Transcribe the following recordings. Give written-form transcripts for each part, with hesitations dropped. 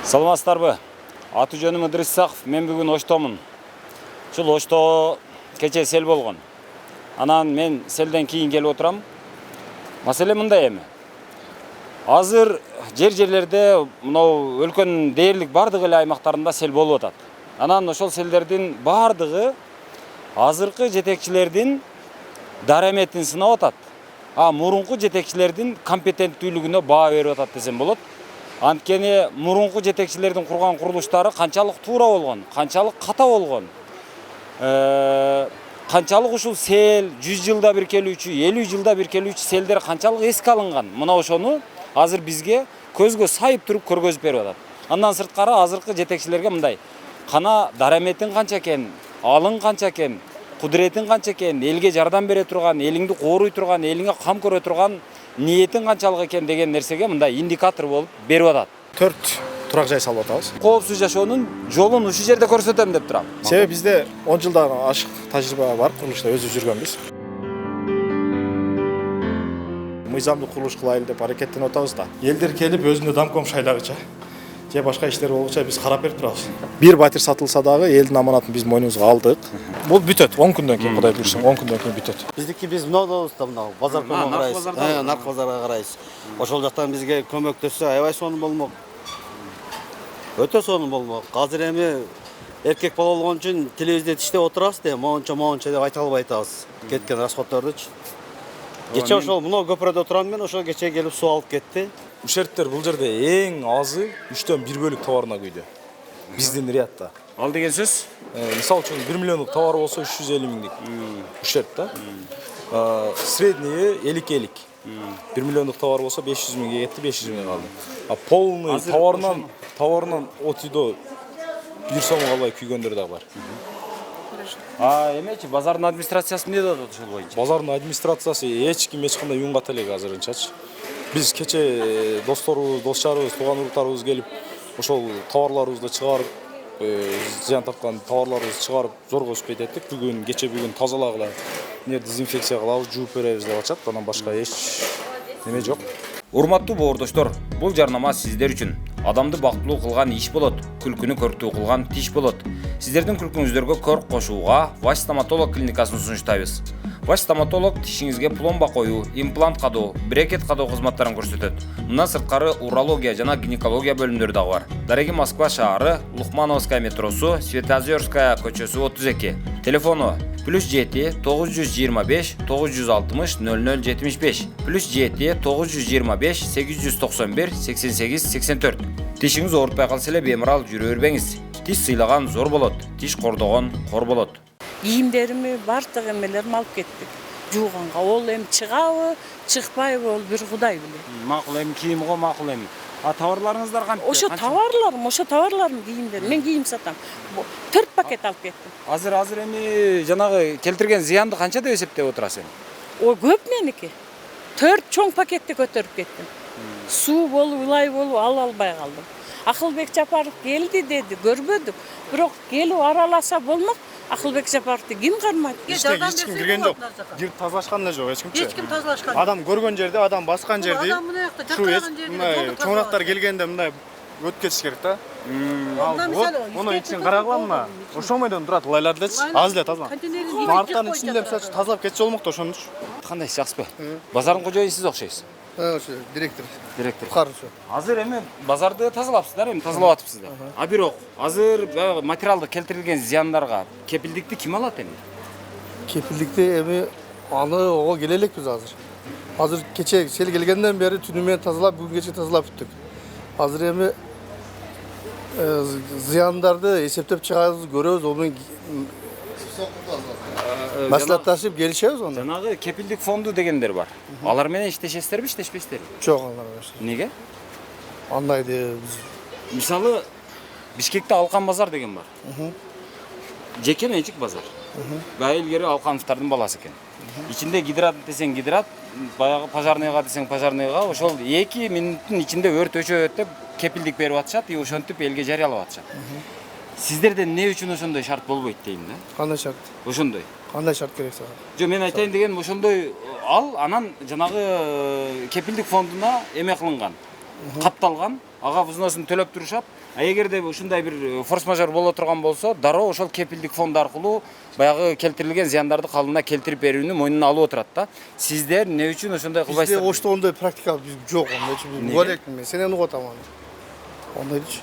Саламатсыздарбы? Аты жөнүм Ыдрис Исаков, мен бүгүн Оштомун. Ушул Оштого кече сел болгон. Анан мен селден кийин келип отурам. Маселе мындай эми. Азыр жерлерде мынау өлкөнүн дээрлик бардык эле аймактарында сел болуп атат. Анан ошол селдердин бардыгы азыркы жетекчилердин дараметин сынап атат. Мурунку жетекчилердин компетенттүүлүгүнө баа берип атат десем болот. Анткени мурунку жетекчилердин курган курулуштары канчалык туура болгон, канчалык ката болгон. Канчалык ушул сел 100 жылда бир келүүчү, 50 жылда бир келүүчү селдер канчалык эске алынган. Мына ошону азыр бизге көзгө сайып туруп көргөзүп берип атат. Андан сырткары азыркы жетекчилерге мындай: кана дараметин канча экен, алың канча экен, кудуретин канча экен, элге жардам бере турган, элиңди кооруй турган, элиңе кам көрө турган ниетин канчалык экен деген нерсеге мындай индикатор болуп берип атат. 4 турак жай салып атабыз. Коопсуз жашоонун жолун ушул жерде көрсөтөм деп турам. Себеби бизде 10 жылдан ашык тажрыйба бар, курулушта өзү жүргөнбүз. Мыйзамдуу курулуш кылайлы деп аракеттенип атабыз да. Элдер келип өзүнө домком шайлагыча же башка иштер болгуча биз карап берип турабыз. Бир батир сатылса дагы элдин аманатын биз мойнубузга алдык. Бул бүтөт. 10 күндөн кийин Кудай буйрса 10 күндөн кийин бүтөт. Биз мынау да мынау базар көмөк карайбыз. Нарк базарга карайбыз. Ошол жактан бизге көмөктөшсө аябай сонун болмок. Өтө сонун болмок. Азыр эми эркек бала болгон үчүн телевизде иштеп отурабыз деп моончо деп айта албай атабыз. Кеткен расходтордучу. Кече ошол мынау көпүрөдө турам мен, ошол кече келип суу алып кетти. Ушерттер бул жерде эң азы 3төн 1 бөлүк товарына күйдү. Биздин рядда. Ал деген сөз? Мисалы үчүн 1 миллиондук товар болсо 350 миңдик ушерт да. Средний 50-50. 1 миллиондук товар болсо 500 миңге кетти, 500 миңге калды. Полный товарынан отидо 1 сомго албай күйгөндөр да бар. Эмечи базардын администрациясы эмне деп атат ошол боюнча? Базардын администрациясы эч кандай уюнгат элек азырынчачы. Биз кече досторубуз, дос-жарыбыз, тууган уруктарыбыз келип, ошол товарларыбызды чыгарып, зыян тапкан товарларыбызды чыгарып, зорго өспөйт эттик. Бүгүн тазалагыла, дезинфекция кылабыз, жууп беребиз деп атышат. Андан башка эч неме жок. Урматтуу боордоштор, бул жарнама сиздер үчүн. Адамды бактылуу кылган иш болот, күлкүнү көрктүү кылган тиш болот. Сиздердин күлкүңүздөргө көрк кошууга Ваш стоматолог клиникасын сунуштайбыз. Ваш стоматолог тишиңизге пломба коюу, имплант кадоо, брекет кадоо кызматтарын көрсөтөт. Мындан сырткары урология жана гинекология бөлүмдөрү дагы бар. Дареги Москва шаары, Лухмановская метросу, Светозерская көчөсү 32. Телефону +7 925 960 0075 +7 925 891 88 84. Тишиңиз оорутпай калса эле бемарал жүрө бербеңиз. Тиш сыйлаган зор болот, тиш кордогон кор болот. Кийимдерими бардык эмелерин алып кеттик. Жууганга ол эми чыгабы, чыкпайбы ол бир Кудай билет. Макул эми кийим го макул эми. Товарларыңыздар канча? Ошо товарларым кийимдер. Мен кийим сатам. 4 пакет алып кеттим. Азыр эми жанагы келтирген зыянды канча деп эсептеп отурасың? Ой, көп меники. 4 чоң пакетти көтөрүп кеттим. Суу болуп, ылай болуп албай калдым. Акылбек Жапаров келди деди, көрбөдүк. Бирок келип араласа болмок. Акылбек Жапаровду ким кармайт? Эч ким кирген жок. Жер тазалашкан да жок, эч кимчи. Эч ким тазалашкан. Адам көргөн жерде, адам баскан жерди. Адам мына жакта жаткан жерде. Чоңураттар келгенде мындай өтүп кетиш керек да. Муну ичин карагыламы? Ошомойдон турат ылайлардычы. Аз эле таза. Марттан ичинде мисалы тазалап кетчү болмок да ошонучу. Кандай жакшыбы? Базардын кожоюну сиз окшойсуз. Ошо директор. Каршы. Азыр эми базарды тазалапсыздар, эми тазалап атыпсыздар. Бирок азыр материалды келтирилген зыяндарга кепилдикти ким алат эми? Кепилдикти эми аны ого келе элекпиз азыр. Азыр кече сел келгенден бери түнү менен тазалап, бүгүнгече тазалап бүттүк. Азыр эми зыяндарды эсептеп чыгарыбыз, көрөбүз, ону маслатташып келишебиз оны. Жанагы кепилдик фонду дегендер бар. Алар менен иштешесиздерби, иштешпейсиздерби? Жок, алар эмес. Неге? Андайды Мисалы Бишкекте Алкан базар деген бар. Жеке менчик базар. Илгери Алкановдордун баласы экен. Ичинде гидрат десең гидрат, баягы пожарныйга десең пожарныйга, ошол 2 минуттун ичинде өрт өчөт деп кепилдик берип атышат, ошентип элге жарыялап атышат. Сиздерде эмне үчүн ошондой шарт болбойт дейм да? кандай шарт? Ошондой. Кандай шарт керек сага? Жок, мен айтайын дегеним ошондой анан жанагы кепилдик фондуна эме кылынган, катталган ага взносун төлөп турушат. А эгерде ушундай бир форс-мажор боло турган болсо, дароо ошол кепилдик фонд аркылуу баягы келтирилген зыяндарды калыбына келтирип берүүнү мойнуна алып отурат да. Сиздер эмне үчүн ошондой Bizde кылбайсыздар? oşta onday praktika biz yok onda için golek mi? Senen uğratam onu. Onday hiç.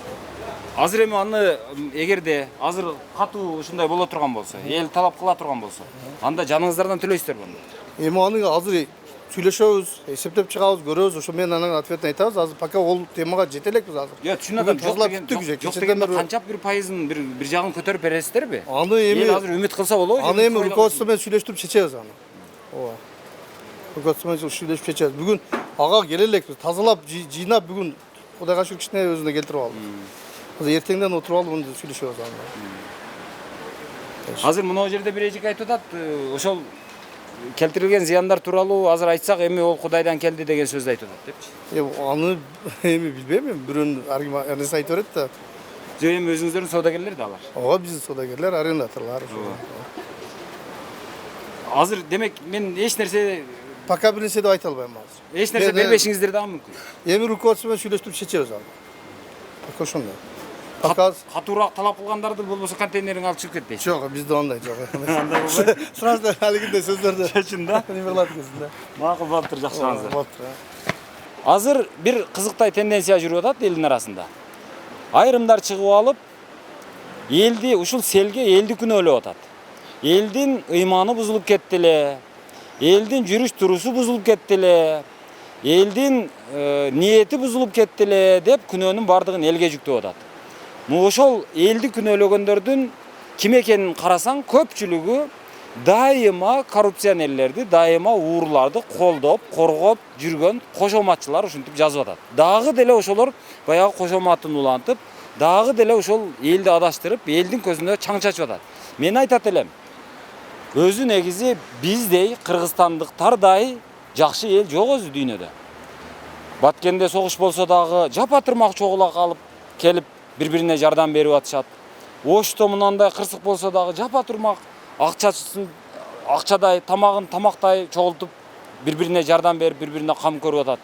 Азыр эми аны эгерде азыр катуу ушундай боло турган болсо, эл талап кыла турган болсо, анда жаныңыздардан төлөйсүздөрбү анда? Emi onu hazır söyleşiyoruz, есептеп çıkıyoruz, görüyoruz. Şu men anın atfetini aytабыз. Hazır paka ol temaga жетелек biz hazır. Yo, түшүнүп атам. Тазалап бүттүк уже. Жок дегенде канчап бир пайызын бир жагын көтөрүп бересиздерби? Аны эми Эл азыр үмүт кылса болобу? Аны эми руководствомен сүйлөштүрүп чечебиз аны. Ооба. Руководствомен сүйлөшүп чечебиз. Бүгүн ага келелекпиз. Тазалап, жыйнап бүгүн Кудайга шүкүр кичине өзүнө келтирип алдык. Азыр эртеңден отуруп алып муну сүйлөшөбүз аны. Азыр мына жерде бир эжик айтып атат, ошол келтирилген зыяндар тууралуу азыр айтсак эми ол Кудайдан келди деген сөздү айтып атат депчи. Аны эми билбейм, бирөөнүн аргумент айтып берет да. Жо эми өзүңүздөрдүн соодагерлер да алар. Ооба, биздин соодагерлер, арендаторлор ошо. Азыр демек мен эч нерсе Пока бир нерсе деп айта албайм азыр. эч нерсе бербешиңиздер дагы мүмкүн. Эми руководствомен сүйлөштүрүп чечебиз аны. Пока ошондой. Пока Катуураак талап кылгандарды болбосо контейнериңе алып чыгып кет дейсиз. жок, бизде андай жок. Сразу алгындай сөздөрдү Чынында? Немерлат кезинде. Макул болуптур, жакшылаңыздар. Болуптур. Азыр бир кызыктай тенденция жүрүп атат элдин арасында. Айрымдар чыгып алып, элди ушул селге элди күнөөлөп атат. Элдин ыйманы бузулуп кетти эле. Элдин жүрүш турусу бузулуп кетти эле. Элдин ниети бузулуп кетти эле деп күнөөнүн бардыгын элге жүктөп атат. Ошол элди күнөөлөгөндөрдүн ким экенин карасаң, көпчүлүгү дайыма коррупционерлерди, дайыма уурларды колдоп, коргоп жүргөн кошоматчылар ушинтип жазып атат. Дагы деле ошолор баягы кошоматын улантып, дагы деле ошол элди адаштырып, элдин көзүнө чаң чачып атат. Мен айтат элем, өзү негизи биздей кыргызстандыктардай жакшы эл жок өзү дүйнөдө. Баткенде согуш болсо дагы жапа-тырмак чогула калып келип бири-бирине жардам берип атышат. Ошто мынандай кырсык болсо дагы жапа-тырмак акчадай, тамагын тамактай чогултуп бири-бирине жардам берип, бири-бирине кам көрүп атат.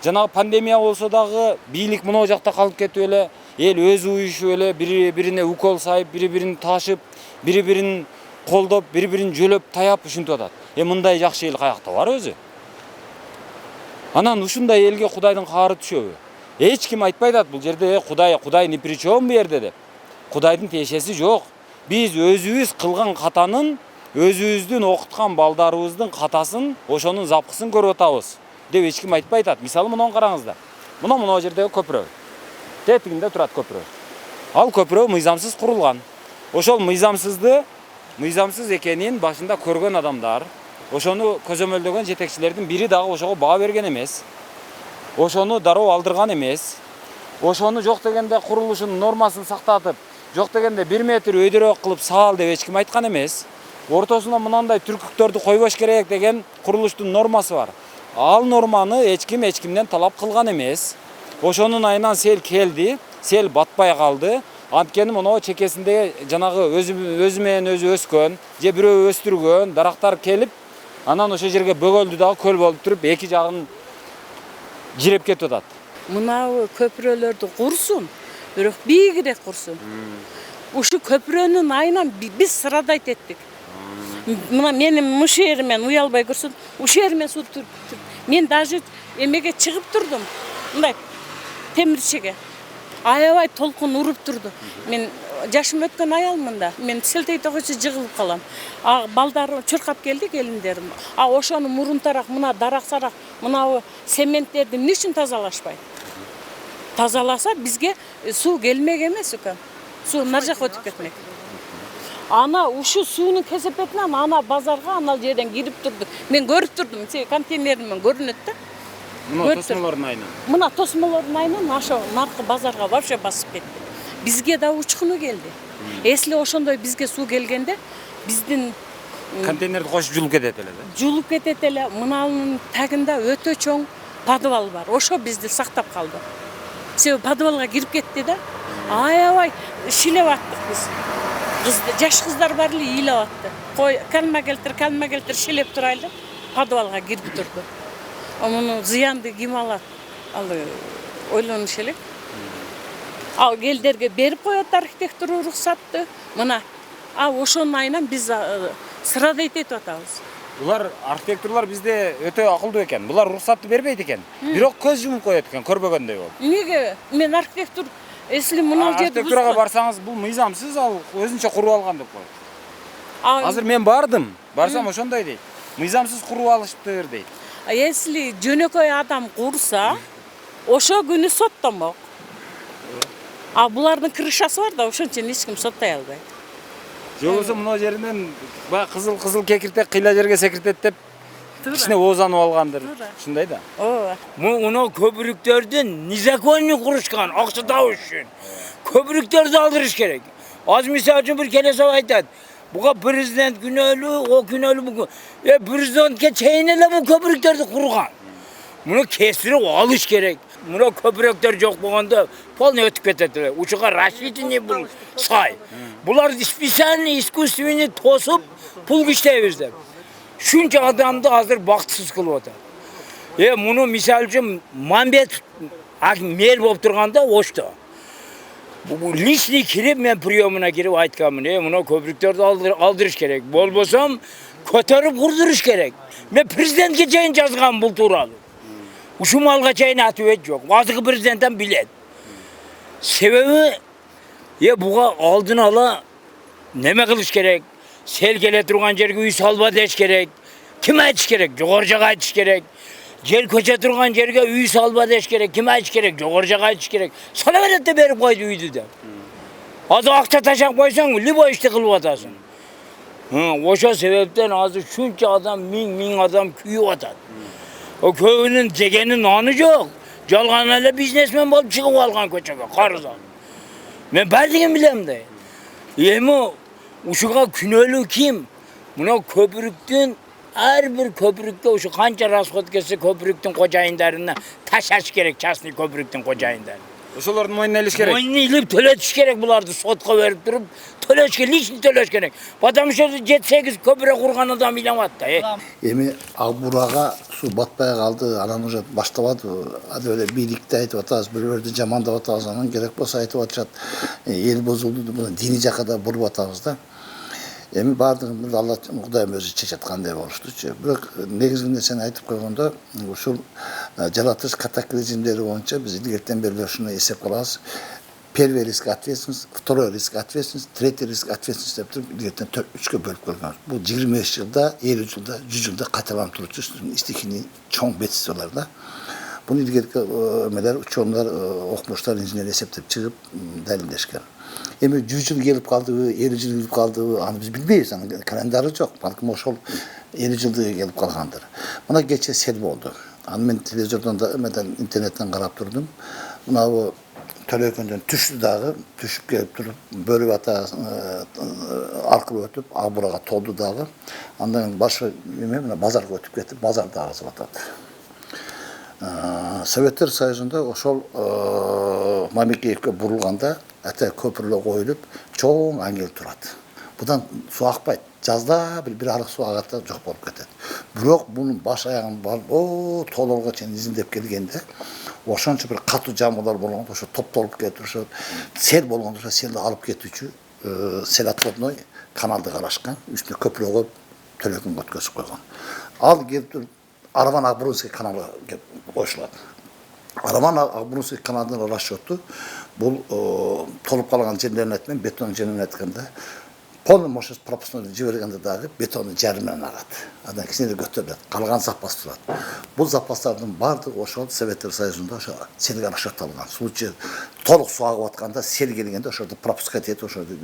Жанагы пандемия болсо дагы бийлик мына жакта калып кетип эле, эл өзү уюшуп эле бири-бирине укол сайып, бири-бирин ташып, бири-бирин колдоп, бири-бирин жөлөп, таяп ушинтип атат. Мындай жакшы эл каякта бар өзү? Анан ушундай элге Кудайдын каары түшөбү? Эч ким айтпайт атат бул жерде Кудай ни при чем бу жерде деп. Кудайдын тиешеси жок. Биз өзүбүз кылган катанын, өзүбүздүн окуткан балдарыбыздын катасын, ошонун запкысын көрүп атабыз деп эч ким айтпайт атат. Мисалы муну караңыздар. Мына жердеги көпүрө. Тетигинде турат көпүрө. Ал көпүрө мыйзамсыз курулган. Ошол мыйзамсыз экенин башында көргөн адамдар, ошону көзөмөлдөгөн жетекчилердин бири дагы ошого баа берген эмес. Ошону дароо алдырган эмес. Ошону жок дегенде курулушунун нормасын сактатып, жок дегенде 1 метр өйдөрөөк кылып саал деп эч ким айткан эмес. Ортосуна мынандай түркүктөрдү койбош керек деген курулуштун нормасы бар. Ал норманы эч кимден талап кылган эмес. Ошонун айынан сел келди, сел батпай калды. Анткени мына чекесинде жанагы өзү менен өзү өскөн, же бирөө өстүргөн дарактар келип, анан ошол жерге бөгөлдү дагы көл болуп туруп, эки жагын жиреп кетип атат. Мынау көпүрөлөрдү курсун, бирок бийигирээк курсун. Ушу көпүрөнүн айынан биз сырадайт эттик. Мына менин мушу еримен уялбай көрсүн, ушул еримен суу туруп. Мен даже эмеге чыгып турдум. Мындай темирчеге. Аябай толкун уруп турду. Мен жашым өткөн аялмын да. Мен селтей тогочу жыгылып калам. Балдарым чуркап келди, келиндерим. Ошону мурунтараак, мына дарак-сарак, мына цементтерди эмне үчүн тазалашпайт? Тазаласа бизге суу келмек эмес экен. Суу нар жака өтүп кетмек. Ана ушу суунун кесепетинен ана базарга анал жерден кирип турду. Мен көрүп турдум, контейнериммен көрүнөт да. Мына тосмолордун айынан. Мына тосмолордун айынан ошо наркы базарга вообще басып кетти. Бизге да учкуну келди. Эсли ошондой бизге суу келгенде биздин Контейнерди кошуп жулуп кетет эле да. Жулуп кетет эле. Мынанын тагында өтө чоң подвал бар. Ошо бизди сактап калды. Себеби подвалга кирип кетти да. Аябай шилеп аттык биз. Жаш кыздар бар эле ыйлап атты. Кой, калма келтир, шилеп турайлы деп подвалга кирип турду. Муну зыянды ким алат? Ал ойлонуш элек. Ал элдерге берип коет архитектура уруксатты. Мына ошонун айынан биз сырада этип атабыз. Булар архитекторлар бизде өтө акылдуу экен. Булар уруксатты бербейт экен. Бирок көз жумуп коет экен, көрбөгөндөй болуп. Неге? Мен архитектур эсли мына жерде Архитектурага барсаңыз, бул мыйзамсыз, ал өзүнчө куруп алган деп коет. Азыр мен бардым. Барсам ошондой дейт. Мыйзамсыз куруп алышыптыр дейт. Если жөнөкөй адам курса, ошо күнү соттомок. Булардын крышасы бар да, ошон үчүн эч ким соттой албайт. Же болбосо мына жеринен баягы кызыл кекиртек кыйла жерге секиртет деп ичине оозанып алгандыр. Ушундай да. Ооба. Мына көпүрүктөрдү незаконный курушкан, акча табыш үчүн. Көпүрүктөрдү алдырыш керек. Az misal üчүн bir келе сап айтат. Буга президент күнөөлүү, о күнөөлүү бу. Президентке чейин эле бу көпүрүктөрдү курган. Муну кестирип алыш керек. Мына көпүрөктөр жок болгондо полный өтүп кетет эле. Учуга рассчитанный бул сай. Булар специальный искусственный тосуп пул иштейбиз деп. Шунча адамды азыр бактысыз кылып атат. Муну мисал үчүн Мамбет мэр болуп турганда ошто. Личный кирип мен приемуна кирип айтканмын. Муну көпүрүктөрдү алдырыш керек. Болбосом көтөрүп курдуруш керек. Мен президентке чейин жазгам бул тууралуу. Ушул малга чейин атыбет жок. Азыркы президенттен билет. Себеби буга алдын ала неме кылыш керек? Сел келе турган жерге үй салба деш керек. Ким айтыш керек? Жогору жака айтыш керек. Жер көчө турган жерге үй салба деш керек. Ким айтыш керек? Жогору жака айтыш керек. Сала берет деп берип койду үйдү деп. Азыр акча ташап койсоң, любой ишти кылып атасың. Ошо себептен азыр шунча адам, миң адам күйүп атат. Көбүнүн жегенин наны жок. Жалган эле бизнесмен болуп чыгып алган көчөгө, карыз алып. Мен бардыгын билем да. Эми ушуга күнөөлүү ким? Мына көпүрүктүн ар бир көпүрүккө ушу канча расход кетсе көпүрүктүн кожайындарына ташаш керек, частный көпүрүктүн кожайындарын. Ошолордун мойнуна илиш керек. Мойнуна илип төлөтүш керек буларды, сотко берип туруп төлөш керек, личный төлөш керек. Потому что 7-8 көпүрө курган адам илемат да. Эми Акбурага суу батпай калды, анан уже баштабады. Ады эле бийликти айтып атабыз, бирөөрдү жамандап атабыз, анан керек болсо айтып атышат. Эл бузулду, муну диний жакка да буруп атабыз да. Эми бардыгын Алла Кудайым өзү чечет кандай болуштучу. Бирок негизги нерсени айтып койгондо, ушул жаратылыш катаклизмдери боюнча биз илгертен бери ушуну эсеп кылабыз. Первый риск ответственность, второй риск ответственность, третий риск ответственность деп туруп илгертен 3-кө бөлүп койгонбуз. Бул 25 жылда, 50 жылда, 100 жылда кайталанып турчу стихийный чоң бедствиялар да. Буну илгерки эмелер, ученыйлар, окумуштар, инженер эсептеп чыгып далилдешкен. Эми 100 жыл келип калдыбы, 50 жыл келип калдыбы, аны биз билбейбиз, анын календары жок. Балким ошол 50 жылда келип калгандыр. Мына кече сел болду. Аны мен телевизордон да, интернеттен карап турдум. Мына бу Төлөкөндөн түштү дагы, түшүп келип туруп, Бөрү ата аркылуу өтүп, Акбурага толду дагы. Андан башка эме мына базарга өтүп кетип, базар дагы ызып атат. Советтер Союзунда ошол Мамикеевке бурулганда ата көпүрлөр коюлуп, чоң аңгел турат. Будан суу акпайт. Жазда бир арык суу агат да жок болуп кетет. Бирок мунун баш аягын барып, толорго чейин изилдеп келгенде, ошончо бир катуу жамуулар болгондо, ошо топтолуп кетип, ошо сел болгондо, ошо селди алып кетүүчү сел отводной каналды карашкан, үстүнө көпүрө коюп, Төлөкөнгө өткөзүп койгон. Ал келип туруп Араван-Акбурунский каналы кошулат. Араван-Акбурунский каналдын расчёту бул толуп калган жерлерин менен бетон жерин айтканда полный мощность пропускной жибергенде дагы бетондун жарым менен агат. Андан кичине көтөрүлөт. Калган запас турат. Бул запастардын баардыгы ошол Советтер Союзунда ошо селге расчётталган. Случай толук суу агып атканда сел келгенде ошорду пропускать этип ошорду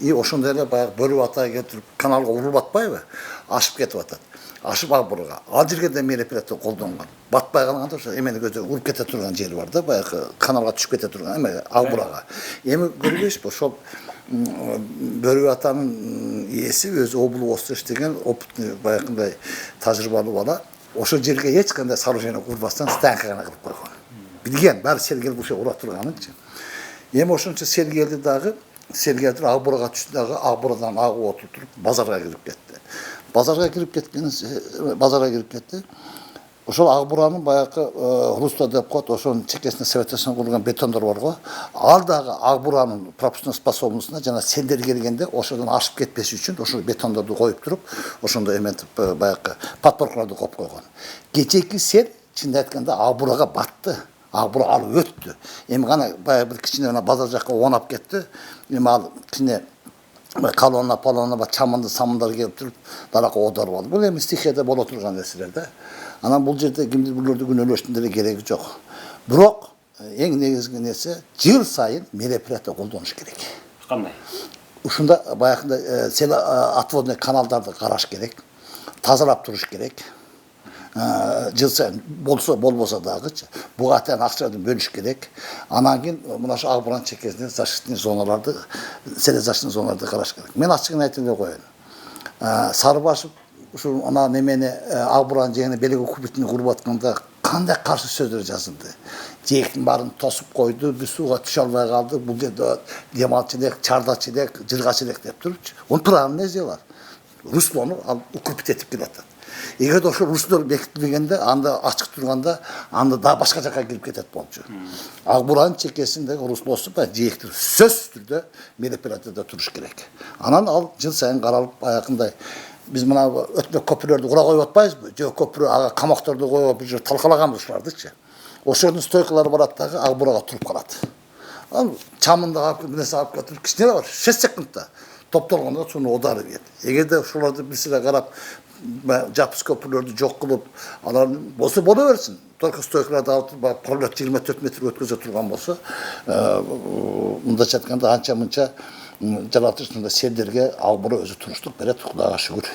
и ошондой эле баягы Бөрү ата келип каналга урулуп атпайбы? Ашып кетип атат. Ашып Акбурга. Ал жерге да мероприятие колдонгон. Батпай калганда ошо эмени көзө уруп кете турган жери бар да, баягы каналга түшүп кете турган эме Акбурга. Эми көрбөйсүзбү ошол Бөрү атанын ээси өзү облук иштеген опытный баягындай тажрыйбалуу бала. Ошол жерге эч кандай сооружение курбастан станка гана кылып койгон. Билген, баары сел келип ошо ура турганынчы. Эми ошончо сел келди дагы, сел келип Акбурга түштү дагы, Акбурдан агып отуруп туруп базарга кирип кетти. Базарга кирип кетти. ошол ак буранын баягы русло деп коет, ошонун чекесине советосун курулган бетондор бар го. Ал дагы ак буранын пропускной способностуна жана селдер келгенде ошодон ашып кетпеш үчүн ошол бетондорду коюп туруп, ошондо эметип баягы подпоркаларды коюп койгон. Кечээки сел чынын айтканда ак бурага батты. Ак бура алып өттү. Эми гана баягы бир кичине базар жакка оонап кетти. Эми ал кичине колонна бар чамынды самындар келип туруп даракка оодарып алды. Бул эми стихияда боло турган нерселер да. Анан бул жерде кимдир бирлерди күнөөлөштүн деле кереги жок. Бирок эң негизги нерсе жыл сайын мероприятие колдонуш керек. Кандай? Ушунда баягында сел отводный каналдарды караш керек. Тазалап туруш керек. Жыл сайын болбосо дагычы буга атайын акчаны бөлүш керек. Анан кийин мына ушу ак буран чекесинде защитный зоналарды, селе защитный зоналарды караш керек. Мен ачыгын айтып эле коеюн. Сарыбашев ушу ана немени ак буран жегине белек кубитini куруп атканда кандай каршы сөздөр жазылды. Жээктин баарын тосуп койду, биз сууга түшө албай калдык, бул жерде демалчы элек, чардачы элек, жыргачы элек деп турчу. Onun правильный сделал. Руслону ал укрепить этип келатат. Эгер ошол руслор бекитилгенде, анда ачык турганда, анда да башка жакка кирип кетет болчу. Ак буранын чекесиндеги руслосу жээктир сөзсүз түрдө мероприятияда туруш керек. Анан ал жыл сайын каралып аякындай биз мына өтмө көпүрөлөрдү кура коюп атпайбызбы? Же көпүрө ага камакторду коюп бир жер талкалаганбыз ушулардычы. Ошонун стойкалары барат дагы ак бурага туруп калат. Ал чамынды алып нерсе алып кетип кичине бар 6 секундта топтолгондо суну оодарып кетет. Эгерде ушуларды бирсире карап жапыс көпүрлөрдү жок кылып, алар болсо боло берсин. Только стойкаларды алып пролет 24 метр өткөзө турган болсо, мындача айтканда анча-мынча жаратылышында селдерге ак бура өзү туруштук берет, Кудайга шүгүр.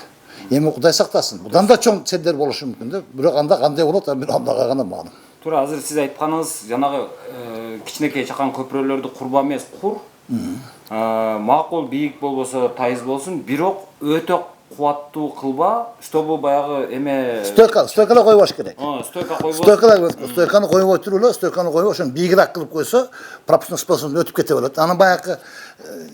Эми Кудай сактасын. Будан да чоң селдер болушу мүмкүн да. Бирок анда кандай болот, мен Аллага гана маалым. Туура азыр сиз айтканыңыз жанагы кичинекей чакан көпүрөлөрдү курба эмес, кур. Макул бийик болбосо тайыз болсун, бирок өтө кубаттуу кылба, чтобы баягы эме стойкалар койбош керек. Стойка койбош. Стойканы койбой туруп эле, стойканы койбой, ошону бийигирээк кылып койсо, пропускной способность өтүп кете берет. Анан баягы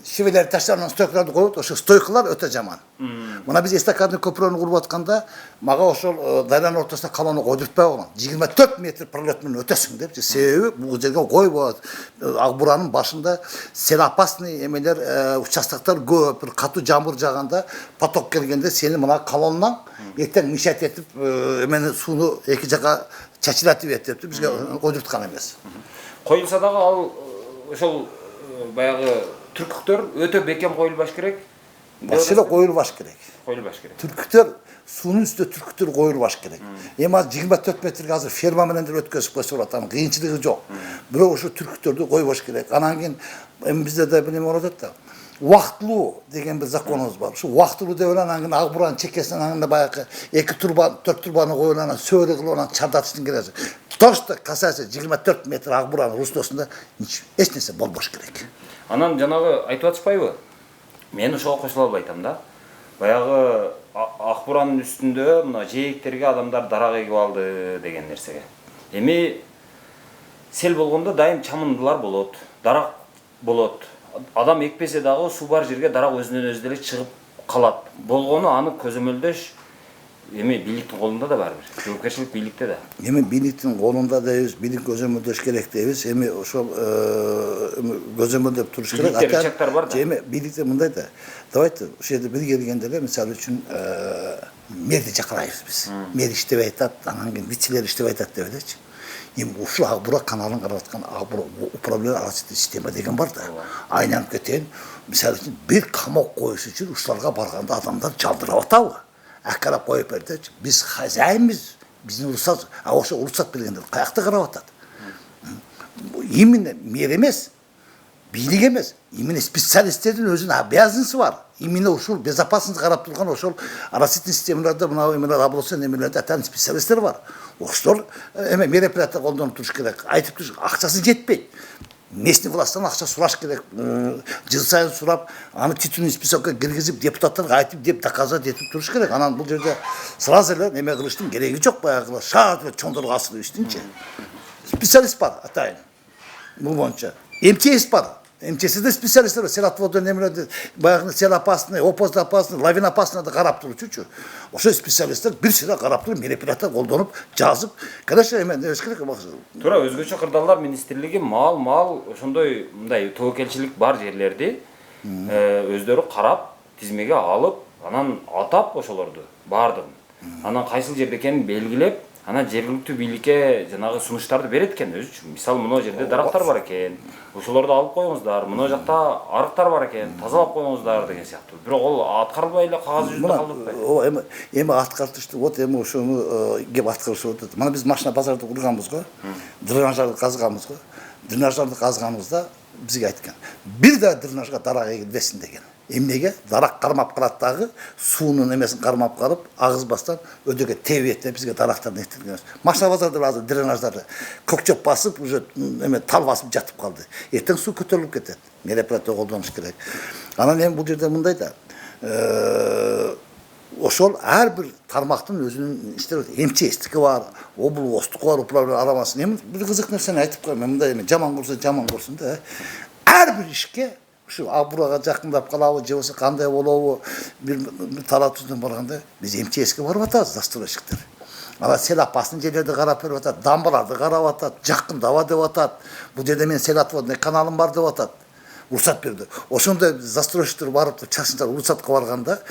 шивелер таштарынан стойкаларды коюп, ошо стойкалар өтө жаман. Мына биз эстакадный көпүрөнү куруп атканда, мага ошол дарыянын ортосуна колонну койдуртпай койгон. 24 метр пролет менен өтөсүң деп. Себеби бул жерге койбойт. Ак буранын башында селопасный эмелер, участоктор көп, бир катуу жамгыр жааганда поток келгенде сени мына колоннан эртең мешать этип, эмени сууну эки жака чачыратып этип бизге койдурткан эмес. Коюлса дагы ал ошол баягы түркүктөр өтө бекем коюлбаш керек. Маселе коюлбаш керек. Коюлбаш керек. Түркүктөр суунун үстүнө түркүктөр коюлбаш керек. Эми азыр 24 метрге азыр ферма менен деле өткөзүп койсо болот, анын кыйынчылыгы жок. Бирок ошо түркүктөрдү коюбаш керек. Анан кийин эми бизде да неме болот да. Убактылуу деген бир законубуз бар. Ушу убактылуу деп эле анан кийин ак буранын чекесинен анан баягы 2 турба, 4 турбаны коюп анан сөөлө кылып анан чардатыштын кереси. Точно касается 24 метр ак буранын руслосунда эч нерсе болбош керек. Анан жанагы айтып атышпайбы? Мен ошого кошула албай атам да. Баягы ак буранын үстүндө мына жээктерге адамдар дарак эгип алды деген нерсеге. Эми сел болгондо дайым чамындылар болот, дарак болот. Адам экпесе дагы суу бар жерге дарак өзүнөн өзү деле чыгып калат. Болгону аны көзөмөлдөш эми бийликтин колунда да барбыр. Жоопкерчилик бийликте да. Эми бийликтин колунда дейбиз, бийлик көзөмөлдөш керек дейбиз. Эми ошол көзөмөлдөп туруш керек. Бийликтер бар да. Эми бийликте мындай да. Давайте ошол жерде бир келгенде эле мисалы үчүн мэрди чакырайбыз биз. Мэр иштебей атат, анан кийин вичилер иштебей атат деп элечи. Эми ушул ак бура каналын карап аткан ак бура управление арасында система деген бар да. Айланып кетейин. Мисалы үчүн бир камак коюш үчүн ушуларга барганда адамдар жалдырап атабы? Акарап коюп бердичи. Биз хозяинбиз. Биздин уруксат, ошо уруксат бергендер каякта карап атат? Именно мэр эмес, бийлик эмес. Именно специалисттердин өзүнүн обязанности бар. Именно ушул безопасность карап турган ошол араситин системаларда мына эмелер аболсен эмелерде атан специалисттер бар. Ошолор эме мероприятия колдонуп туруш керек. Айтып туруш, акчасы жетпейт. Местный власттан акча сураш керек. Жыл сайын сурап, аны титульный списокко киргизип, депутаттарга айтып деп доказать этип туруш керек. Анан бул жерде сразу эле неме кылыштын кереги жок, баягы шаар чоңдорго асылып иштинчи. Специалист бар атайын. Бул боюнча. МЧС бар. МЧСде специалисттер бар, сел отводдон немелерди, баягы сел опасный, опоз опасный, лавина опасныйды карап турчучу. Ошо специалисттер бир сыра карап туруп, мероприятия колдонуп, жазып, конечно, эме эш керек. Туура, өзгөчө кырдаалдар министрлиги мал ошондой мындай тобокелчилик бар жерлерди өздөрү карап, тизмеге алып, анан атап ошолорду бардыгын. Анан кайсыл жерде экенин белгилеп, анан жергиликтүү бийликке жанагы сунуштарды берет экен өзү үчүн. Мисалы, мына жерде дарактар бар экен, ошолорду алып коюңуздар, мына жакта арыктар бар экен, тазалап коюңуздар деген сыяктуу. Бирок ол аткарылбай эле кагаз жүзүндө калып атпайбы? Эми аткартышты, вот эми ошону кеп аткарышып атат. Мына биз машина базарды курганбыз го, дренаждарды казганбыз го. Дренаждарды казганыбызда бизге айткан, бир да дренажга дарак эгилбесин деген. Эмнеге дарак кармап калат дагы, суунун эмесин кармап калып, агызбастан өдөкө тебетте бизге дарактарды эттирген. Машина базарды азыр дренаждарды көкчөп басып, уже эме тал басып жатып калды. Эртең суу көтөрүлүп кетет. Мероприятия колдонуш керек. Анан эми бул жерде мындай да, ошол ар бир тармактын өзүнүн иштери, МЧСтики бар, областык бар, управление арамасын. Эми бир кызык нерсени айтып коеюн. Мен мындай эми жаман көрсүн да. Ар бир ишке ушу Абурага жакындап калабы, же болбосо кандай болобу, бир таратуудан барганда биз МЧСке барып атабыз, застройщиктер. Ана сел опасный жерлерди карап берип атат, дамбаларды карап атат, жакындаба деп атат. Бул жерде мен сел отводный каналым бар деп атат. Уруксат берди. Ошондой застройщиктер барып чачындар уруксатка барганда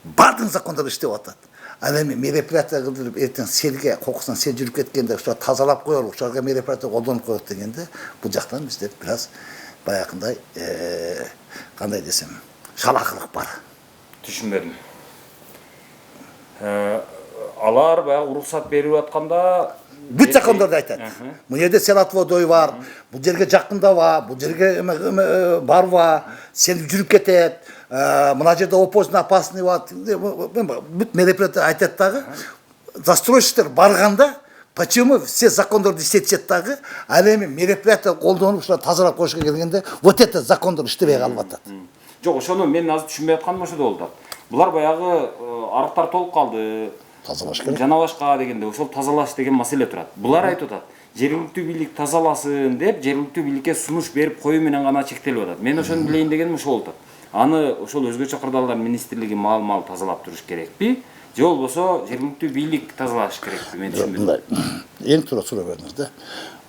бардык закондор иштеп атат. Ал эми мероприятия кылдырып эртең селге, кокусунан сел жүрүп кеткенде ошо тазалап коелук, ошолорго мероприятия колдонуп коет дегенде, бул жактан бизде бир аз баягындай кандай десем, шалакылык бар. Түшүнбөдүм. Алар баягы уруксат берип атканда бүт закондорду айтат. Бул жерде сел отводой бар, бул жерге жакындаба, бул жерге барба, сел жүрүп кетет, мына жерде опоздно опасный бар, бүт мероприятия айтат дагы. Застройщиктер барганда почему все закондорду иштетишет дагы, ал эми мероприятия колдонуп ушулар тазалап коюшка келгенде вот это закондор иштебей калып атат. Жок, ошону мен азыр түшүнбөй атканым ошондо болуп атат. Булар баягы арыктар толуп калды, Тазалаш керек. жана башка дегенде ошол тазалаш деген маселе турат. Булар айтып атат, жергиликтүү бийлик тазаласын деп, жергиликтүү бийликке сунуш берип коюу менен гана чектелип атат. Мен ошону билейин дегеним ошол болуп атат. Аны ошол өзгөчө кырдаалдар министрлиги мал тазалап туруш керекпи? Же болбосо жергиликтүү бийлик тазалаш керекпи? Мен түшүнбөдүм. Эң туура суроо бердиңиз да.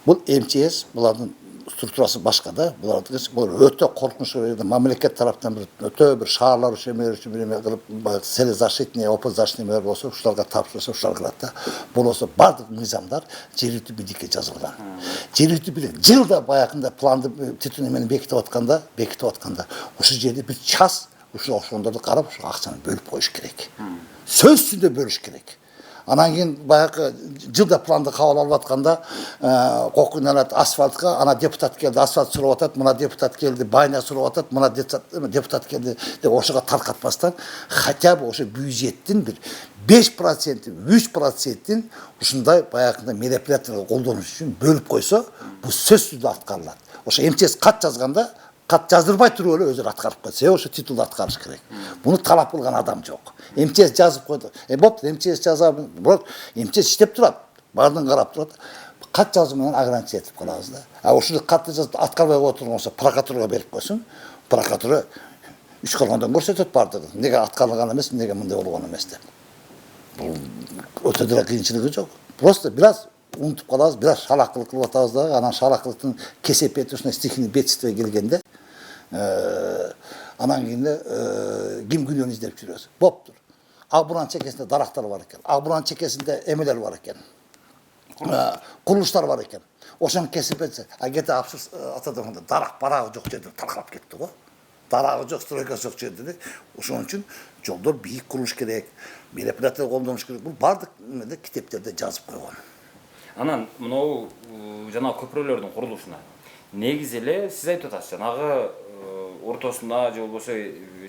Бул МЧС булардын структурасы башка да. Булар өтө коркунуч, мамлекет тараптан өтө бир шаарлар үчүн бир эме кылып, селезащитный, опозащитныйлар болсо, ушуларга тапшырса, ушулар кылат да. Болсо бардык мыйзамдар жергиликтүү бийликке жазылган. Жергиликтүү бийлик жылда баягында планды түтүн эмени бекитип атканда, ошол жерде бир час ошондорду карап, ошо акчаны бөлүп коюш керек. Сөзсүз түрдө бөлүш керек. Анан кийин баягы жылда планды кабыл алып атканда, кокуйнанат асфальтка, ана депутат келди, асфальт сурап атат, мына депутат келди, байна сурап атат, мына депутат келди деп ошого таркатпастан, хотя бы ошо бюджеттин бир 5%, 3% ушундай баягында мероприятия колдонуш үчүн бөлүп койсо, бул сөзсүз аткарылат. Ошо МЧС кат жазганда, кат жаздырбай туруп эле өзү аткарып койсо, ошо титулду аткарыш керек. Муну талап кылган адам жок. МЧС жазып койду. Болупту, МЧС жазабы, бирок МЧС иштеп турат, баардыгын карап турат. Кат жазуу менен ограничить этип калабыз да. Ушул катты жазып аткарбай кое турган болсо, прокуратурага берип койсун. Прокуратура үч калгандан көрсөтөт баардыгын. Неге аткарылган эмес, неге мындай болгон эмес деп. Бул өтө деле кыйынчылыгы жок. Просто бир аз унутуп калабыз, бир аз шалакылык кылып атабыз да. Анан шалакылыктын кесепети ушундай стихийный бедствие келгенде, анан кийин ким күнөөнү издеп жүрөбүз. Боптур. Акбуран чекесинде дарактар бар экен. Акбуран чекесинде эмелер бар экен. Курулуштар бар экен. Ошону кесип этсе, кете абсурд атадагында дарак барагы жок жерде таркалап кетти го. Дарагы жок, стройкасы жок жерде. Ошон үчүн жолдор бийик курулуш керек, мероприятия колдонуш керек. Бул бардык эмеде китептерде жазып койгон. Анан мынау жана көпүрөлөрдүн курулушуна негизи эле сиз айтып атасыз, жанагы ортосуна же болбосо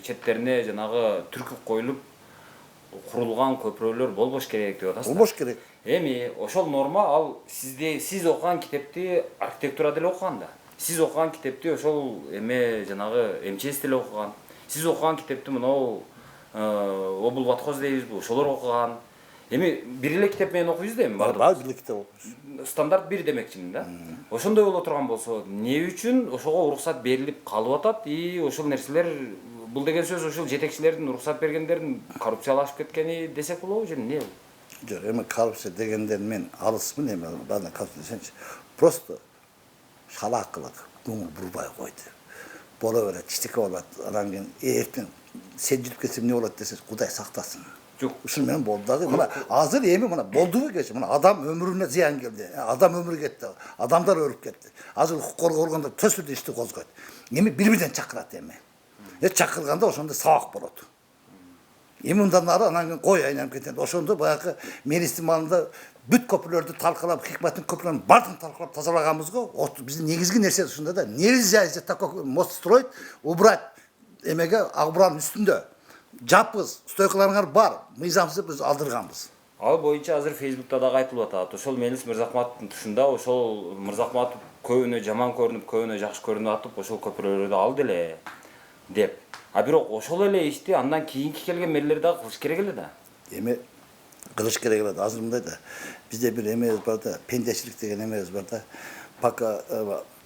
четтерине жанагы түркүп коюлуп курулган көпүрөлөр болбош керек деп атасыз. Болбош керек. Эми ошол норма ал сиз окуган китепти архитектура деле окуган да. Сиз окуган китепти ошол эме жанагы МЧС деле окуган. Сиз окуган китепти мынау облватхоз дейбизби, ошолор окуган. Эми бир эле китеп менен окуйбуз да эми Бар бирликте окуйбуз. стандарт бир демекчимин да. Ошондой боло турган болсо, эмне үчүн ошого уруксат берилип калып атат? Ошол нерселер бул деген сөз ошол жетекчилердин уруксат бергендердин коррупциялашып кеткени десек болобу же эмне? Жок, эми коррупция дегенден мен алысмын, эми бааны коррупция просто шалаакылык, көңүл бурбай койду. Боло берет, иштеке болот, анан кийин эртең сен жүрүп кетсем эмне болот десе, Кудай сактасын. Жок. Ушул менен болду дагы. Мына азыр эми мына болдубу кече, мына адам өмүрүнө зыян келди. Адам өмүрү кетти. Адамдар өлүп кетти. Азыр укук коргоо органдар төсүрдө ишти козгойт. Эми бири-биринен чакырат эми. Чакырганда ошондо сабак болот. Эми мындан ары анан кийин кой айланып кетет. Ошондо баягы мээристин маалында бүт көпүрлөрдү талкалап, Хикматтын көпүрлөрүн бардыгын талкалап тазалаганбыз го. Биздин негизги нерсе ушунда да. Нельзя такой мост строить, убрать эмеге Акбуранын үстүндө. Жаппыз, стойкаларыңар бар, мыйзамсыз биз алдырганбыз. Ал боюнча азыр Фейсбукта дагы айтылып атат. Ошол Мелис Мырзахматовдун тушунда ошол Мырзахматов көбүнө жаман көрүнүп, көбүнө жакшы көрүнүп атып, ошол көпүрөлөрдү алды эле деп. А бирок ошол эле ишти андан кийинки келген мэрлер дагы кылыш керек эле да. Эми кылыш керек эле. Азыр мындай да. Бизде бир эмебиз бар да, пендечилик деген эмебиз бар да. Пока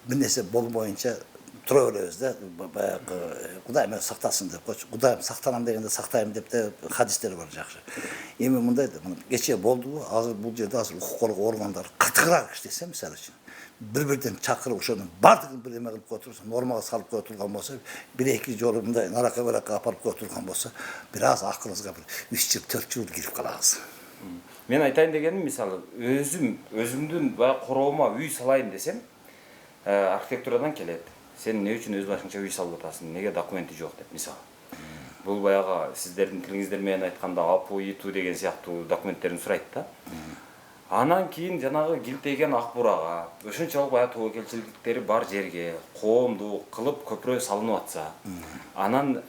бир нерсе болбоюнча тура беребиз да. Баягы Кудай мени сактасын деп койчу. Кудайым сактанам дегенде сактайм деп да хадистер бар жакшы. Эми мындай да, кече болдубу, азыр бул жерде азыр укук коргоо органдары катыгыраак иштесе, мисалы үчүн бир-бирден чакырып ошонун бардыгын бир эме кылып коюп, нормага салып кое турган болсо, бир-эки жолу мындай нарака-баракка апарып кое турган болсо, бир аз акылыбызга бир 3 жыл, 4 жыл кирип калабыз. Мен айтайын дегеним, мисалы, өзүмдүн баягы короома үй салайын десем, архитектурадан келет. Сен эмне үчүн өз башыңча үй салып атасың, неге документи жок деп, мисалы. Бул баягы сиздердин тилиңиздер менен айтканда АПУ, ИТУ деген сыяктуу документтерин сурайт да. Анан кийин жанагы килтейген Акбурага, ошончолук баягы тобокелчиликтери бар жерге коомдук кылып көпүрө салынып атса, анан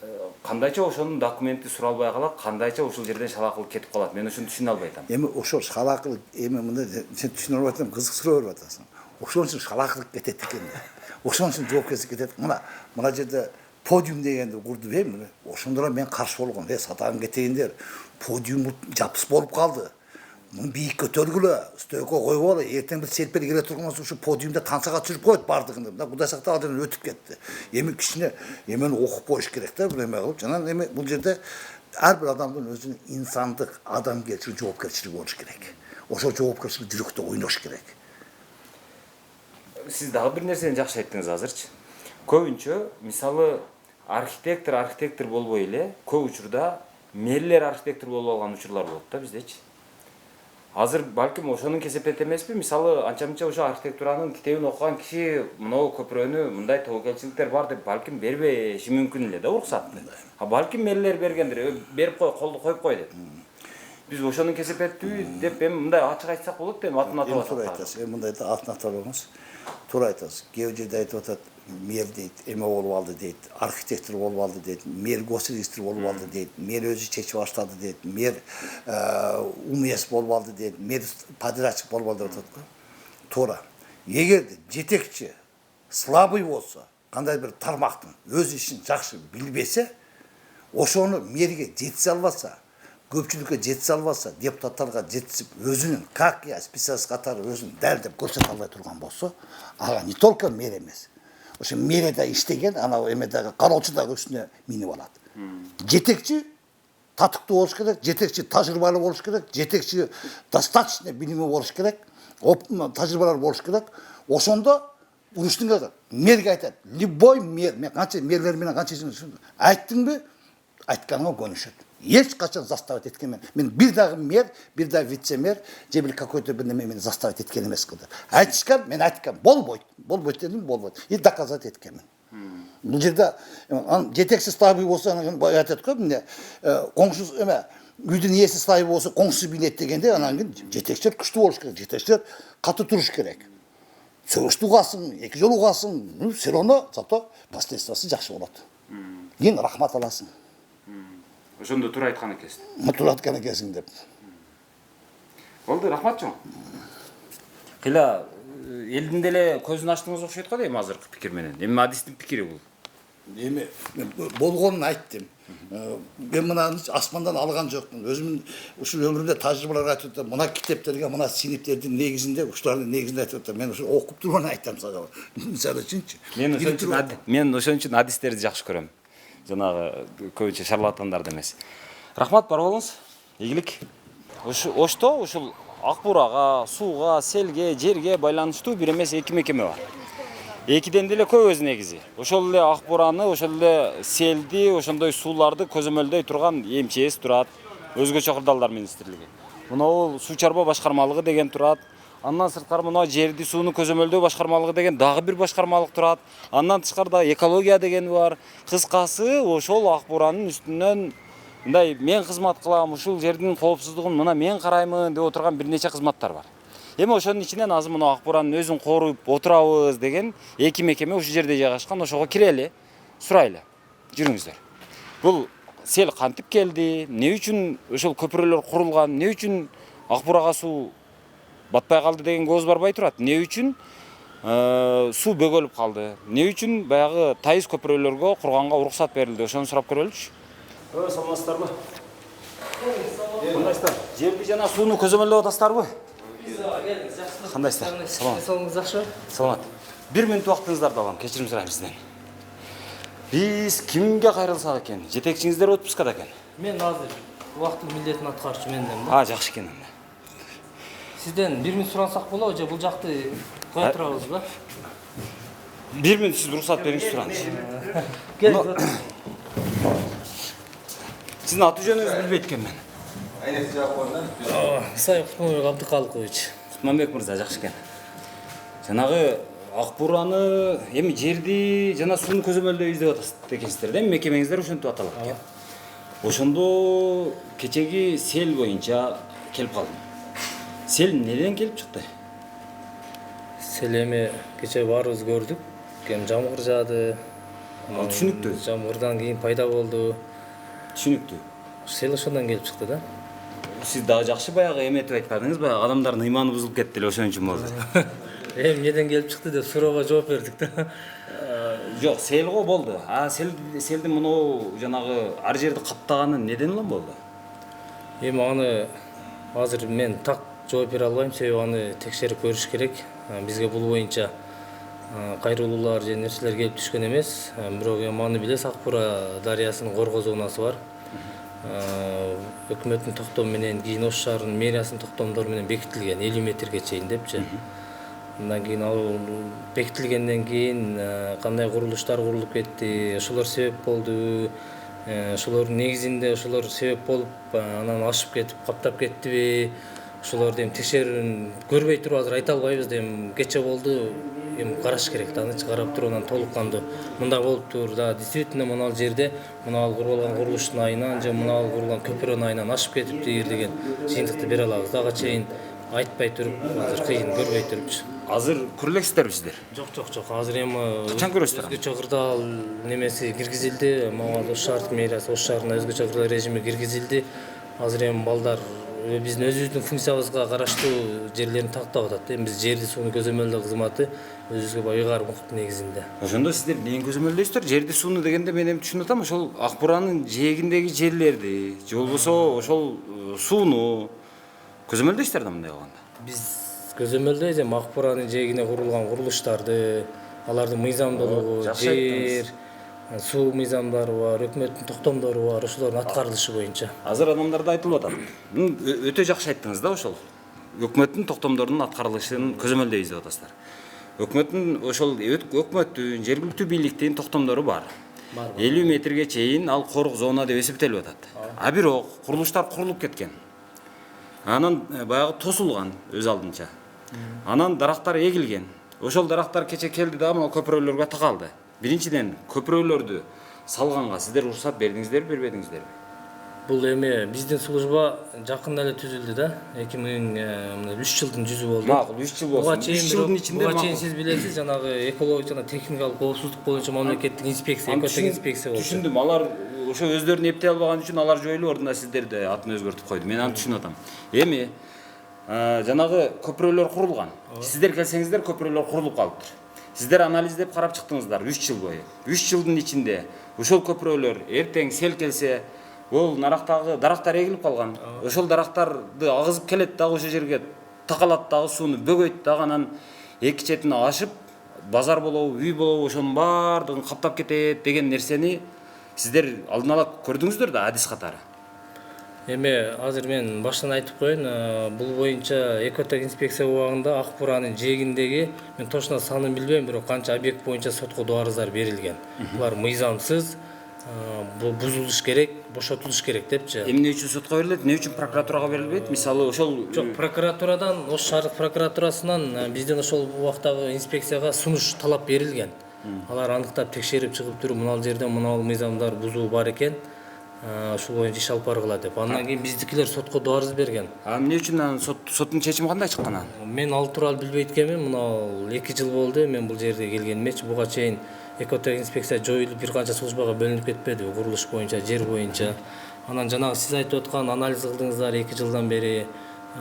кандайча ошонун документи суралбай калат, кандайча ушул жерден шалаакылык кетип калат. Мен ошону түшүнө албай атам. Эми ошол шалаакылык эми мындай сен түшүнө албай атам, кызыксыроо берип атасың. Ошон үчүн шалаакылык кетет экен да. Ошон үчүн жоопкерчилик кетет. Мына жерде подиум дегенди курду эми. Ошондора мен каршы болгом. Сатагын кетейиндер. Подиум жапыс болуп калды. Муну бийик көтөргүлө, стойко койгула, эртең бир серпел келе турган болсо ушу подиумда тансага түшүрүп коет бардыгын. Мына Кудай сактаган өтүп кетти. Эми кичине эмени окуп коюш керек да, бир эме кылып. Жана эми бул жерде ар бир адамдын өзүнүн инсандык, адамгерчилик жоопкерчилиги болуш керек. Ошол жоопкерчилик жүрөктө ойнош керек. Сиз дагы бир нерсени жакшы айттыңыз азырчы. Көбүнчө, мисалы, архитектор болбой эле, көп учурда мэрлер архитектор болуп алган учурлар болот да биздечи. Азыр балким ошонун кесепети эмеспи? Мисалы, анча-мынча ошо архитектуранын китебин окуган киши могу көпүрөнү мындай тобокелчиликтер бар деп балким бербеши мүмкүн эле да уруксатты. А балким мэрлер бергендир, берип кой, колду коюп кой деп. Биз ошонун кесепеттүүбү деп эми мындай ачык айтсак болот да, эми атын атап Туура айтасыз. Эми мындай да атын атап алыңыз. Туура айтасыз. Кээ жерде айтып атат, мэр дейт, эме болуп алды дейт, архитектор болуп алды дейт, мэр госрегистр болуп алды дейт, мэр өзү чечип баштады дейт, мэр умес болуп алды дейт, мэр подрядчик болуп алды деп атат го. Туура. Эгерде жетекчи слабый болсо, кандай бир тармактын өз ишин жакшы билбесе, ошону мэрге жеткизе албаса, көпчүлүккө жеткизе албаса, депутаттарга жеткизип өзүнүн как я специалист катары өзүн далилдеп көрсөтө албай турган болсо, ага не только мэр эмес. Ошо мэрде иштеген, анау эмедеги кароочу дагы үстүнө минип алат. Жетекчи татыктуу болуш керек, жетекчи тажрыйбалуу болуш керек, жетекчи достаточно билими болуш керек, тажрыйбалар болуш керек. Ошондо уруштун мэрге айтат, любой мэр, мен канча мэрлер менен канча айттыңбы, айтканыңа көнүшөт. Эч качан заставить эткен мен бир дагы мэр, бир дагы вице-мэр, же бир какой-то бир неме мени заставить эткен эмес кылды. Айтышкан, мен айткам, болбойт. Болбойт дедим, болбойт. И доказать эткенмин. Бул жерде жетекчи слабый болсо, анан айтат го, эмне, коңшу эме, үйдүн ээси слабый болсо, коңшусу билет дегенде, анан кийин жетекчилер күчтүү болуш керек, жетекчилер катуу туруш керек. Сөгүштүү угасың, эки жолу угасың, все равно зато последствиясы жакшы болот. Кийин рахмат аласың. Ошондо туура айткан экенсиң. Туура айткан экенсиң деп. Болду, рахмат чоң. Кыйла элдин деле көзүн ачтыңыз окшойт го дейм азыркы пикир менен. Эми адистин пикири бул. эми болгонун айттым. Мен мынаны асмандан алган жокмун. Өзүмүн ушул өмүрүмдө тажрыйбалар айтып атам. Мына китептерге, мына синипттердин негизинде, ушулардын негизинде айтып атам. Мен ушул окуп турган айтам сага. Мисалы үчүнчү. Мен ошон үчүн адистерди жакшы көрөм. Жанагы көбүнчө шарлатандарды эмес. Рахмат, бар болуңуз. Ийгилик. Ошто ушул ак буурага, сууга, селге, жерге байланыштуу бир эмес эки мекеме бар. Экиден деле көп өз негизи. Ошол эле ак буураны, ошол эле селди, ошондой сууларды көзөмөлдөй турган МЧС турат, өзгө чокурдалдар министрлиги. Мына суу чарба башкармалыгы деген турат. Андан сырткары мына жерди сууну көзөмөлдөө башкармалыгы деген дагы бир башкармалык турат. Андан тышкарыда экология деген бар. Кыскасы, ошол ак бууранын үстүнөн мындай мен кызмат кылам, ушул жердин коопсуздугун мына мен караймын деп отурган бир нече кызматтар бар. Эми ошонун ичинен азыр мына ак бууранын өзүн коруп отурабыз деген эки мекеме ушул жерде жайгашкан. Ошого кирели, сурайлы. Жүрүңүздөр. Бул сел кантип келди? Эмне үчүн ошол көпүрөлөр курулган? Эмне үчүн ак буурага суу батпай калды деген кооз барбай турат? Эмне үчүн суу бөгөлүп калды? Эмне үчүн баягы тайыз көпүрөлөргө курганга уруксат берилди? Ошону сурап көрөлүчү. Саламатсыздарбы? Кандайсыздар? Жерди жана сууну көзөмөлдөп атасыздарбы? Кандайсыздар? Саламат жакшы. Саламат. 1 мүнөт убактыңыздарды алам, кечирим сурайм сизден. Биз кимге кайрылсак экен? Жетекчиңиздер отпускада экен. Мен азыр убактын милдетин аткарчу менден да. Жакшы экен. Сизден 1 мүнөт сурансак болобу же бул жакты кое турабызбы? 1 мүнөт сиз уруксат бериңиз тураңыз. Сиздин аты жөнүңүздү билбейт экенмин. Исаев Кутманбек Абдыкалыкович. Кутманбек мырза, жакшы экен. Жанагы ак буураны, эми жерди жана сууну көзөмөлдөйбүз деп атасыздар экенсиздер да, мекемеңиздер ошентип аталат экен. Ошондо кечеги сел боюнча келип калдым. Сел неден келип чыкты? Сел эми кече баарыбыз көрдүк. Жамгыр жаады. Түшүнүктүү. Жамгырдан кийин пайда болду. Түшүнүктүү. Сел ошондон келип чыкты да. Сиз дагы жакшы баягы эметип айтпадыңыз, баягы адамдардын ыйманы бузулуп кетти эле, ошон үчүн болду. Эмнеден келип чыкты деп суроого жооп бердик да. Жок, сел го болду. Селдин мынау жанагы ар жерди каптаганы неден улам болду? Эми аны азыр мен так жооп бере албайм, себеби аны текшерип көрүш керек. Бизге бул боюнча кайрылуулар же нерселер келип түшкөн эмес. Бирок эми аны билесиз, Ак Буура дарыясынын коргоо зонасы бар. Өкмөттүн токтому менен кийин Ош шаарынын мэриясынын токтомдору менен бекитилген 50 метрге чейин депчи. Андан кийин ал бекитилгенден кийин кандай курулуштар курулуп кетти, ошолор себеп болду. Ошолордун негизинде ошолор себеп болуп, анан ашып кетип, каптап кеттиби? Ошолорду эми текшерүүн көрбөй туруп азыр айта албайбыз. Эми кече болду, эми караш керек да, аны карап туруп анан толук кандуу мындай болуптур да. Действительно мына жерде мына курулган курулуштун айынан же мына курулган көпүрөнүн айынан ашып кетиптир деген жыйынтыкты бере алабыз. Дага чейин айтпай туруп, азыр кыйын көрбөй турупчу. Азыр көрөлексиздерби сиздер? Жок. Азыр эми качан көрөсүздөр? Өзгөчө кырдаал немеси киргизилди. Мага Ош шаардын мэриясы, Ош шаарына өзгөчө кырдаал режими киргизилди. Азыр эми балдар биздин өзүбүздүн функциябызга караштуу жерлерин тактап атат. Эми биз жерди сууну көзөмөлдөө кызматы өзүбүзгө ыйгарым укук негизинде. Ошондо сиздер эмнени көзөмөлдөйсүздөр? Жерди сууну дегенде мен эми түшүнүп атам, ошол Ак Бууранын жээгиндеги жерлерди, же болбосо ошол сууну көзөмөлдөйсүздөр да мындай кылганда? Биз көзөмөлдөйбүз эми Ак Бууранын жээгине курулган курулуштарды, алардын мыйзамдуулугу, жер, суу мыйзамдары бар, өкмөттүн токтомдору бар, ошолордун аткарылышы боюнча. Азыр адамдарда айтылып атат. Өтө жакшы айттыңыз да, ошол өкмөттүн токтомдорунун аткарылышын көзөмөлдөйбүз деп атасыздар. Өкмөттүн ошол өкмөттүн жергиликтүү бийликтин токтомдору бар. 50 метрге чейин ал корук зона деп эсептелип атат. А бирок курулуштар курулуп кеткен. Анан баягы тосулган өз алдынча. Анан дарактар эгилген. Ошол дарактар кече келди да мына көпүрөлөргө такалды. Биринчиден көпүрөлөрдү салганга сиздер уруксат бердиңиздерби, бербедиңиздерби? Бул эми биздин служба жакында эле түзүлдү да. 2003 жылдын жүзү болду. Макул, 3 жыл болсун. 3 жылдын ичинде буга чейин сиз билесиз, жанагы экологик жана техникалык коопсуздук боюнча мамлекеттик инспекция, экотех инспекция болчу. Түшүндүм, алар ошо өздөрүн эптей албаган үчүн алар жоюлуп, ордуна сиздерди атын өзгөртүп койду. Мен аны түшүнүп атам. Эми жанагы көпүрөлөр курулган. Сиздер келсеңиздер көпүрөлөр курулуп калыптыр. Сиздер анализдеп карап чыктыңыздар 3 жыл бою. 3 жылдын ичинде ошол көпүрөлөр эртең сел келсе, бул нарактагы дарактар эгилип калган. Ошол дарактарды агызып келет дагы ошол жерге такалат дагы сууну бөгөйт дагы анан эки четине ашып базар болобу, үй болобу ошонун баардыгын каптап кетет деген нерсени сиздер алдын ала көрдүңүздөр да адис катары. Эми азыр мен баштан айтып коеюн, бул боюнча экотек инспекция убагында Ак Буранын жээгиндеги мен точно санын билбейм, бирок канча объект боюнча сотко доо арыздар берилген. Булар мыйзамсыз, бузулуш керек, бошотулуш керек депчи. Эмне үчүн сотко берилет, эмне үчүн прокуратурага берилбейт? Мисалы ошол Жок, прокуратурадан, Ош шаардык прокуратурасынан бизден ошол убактагы инспекцияга сунуш талап берилген. Алар аныктап текшерип чыгып туруп, мына жерде мына мыйзамдар бузуу бар экен, ушул боюнча иш алып баргыла деп. Андан кийин биздикилер сотко доо арыз берген. Эмне үчүн соттун чечими кандай чыккан анан? Мен ал тууралуу билбейт экенмин. Мына 2 жыл болду мен бул жерге келгениме. Буга чейин экотек инспекция жоюлуп бир канча службага бөлүнүп кетпеди, курулуш боюнча, жер боюнча. Анан жанагы сиз айтып аткан анализ кылдыңыздар 2 жылдан бери.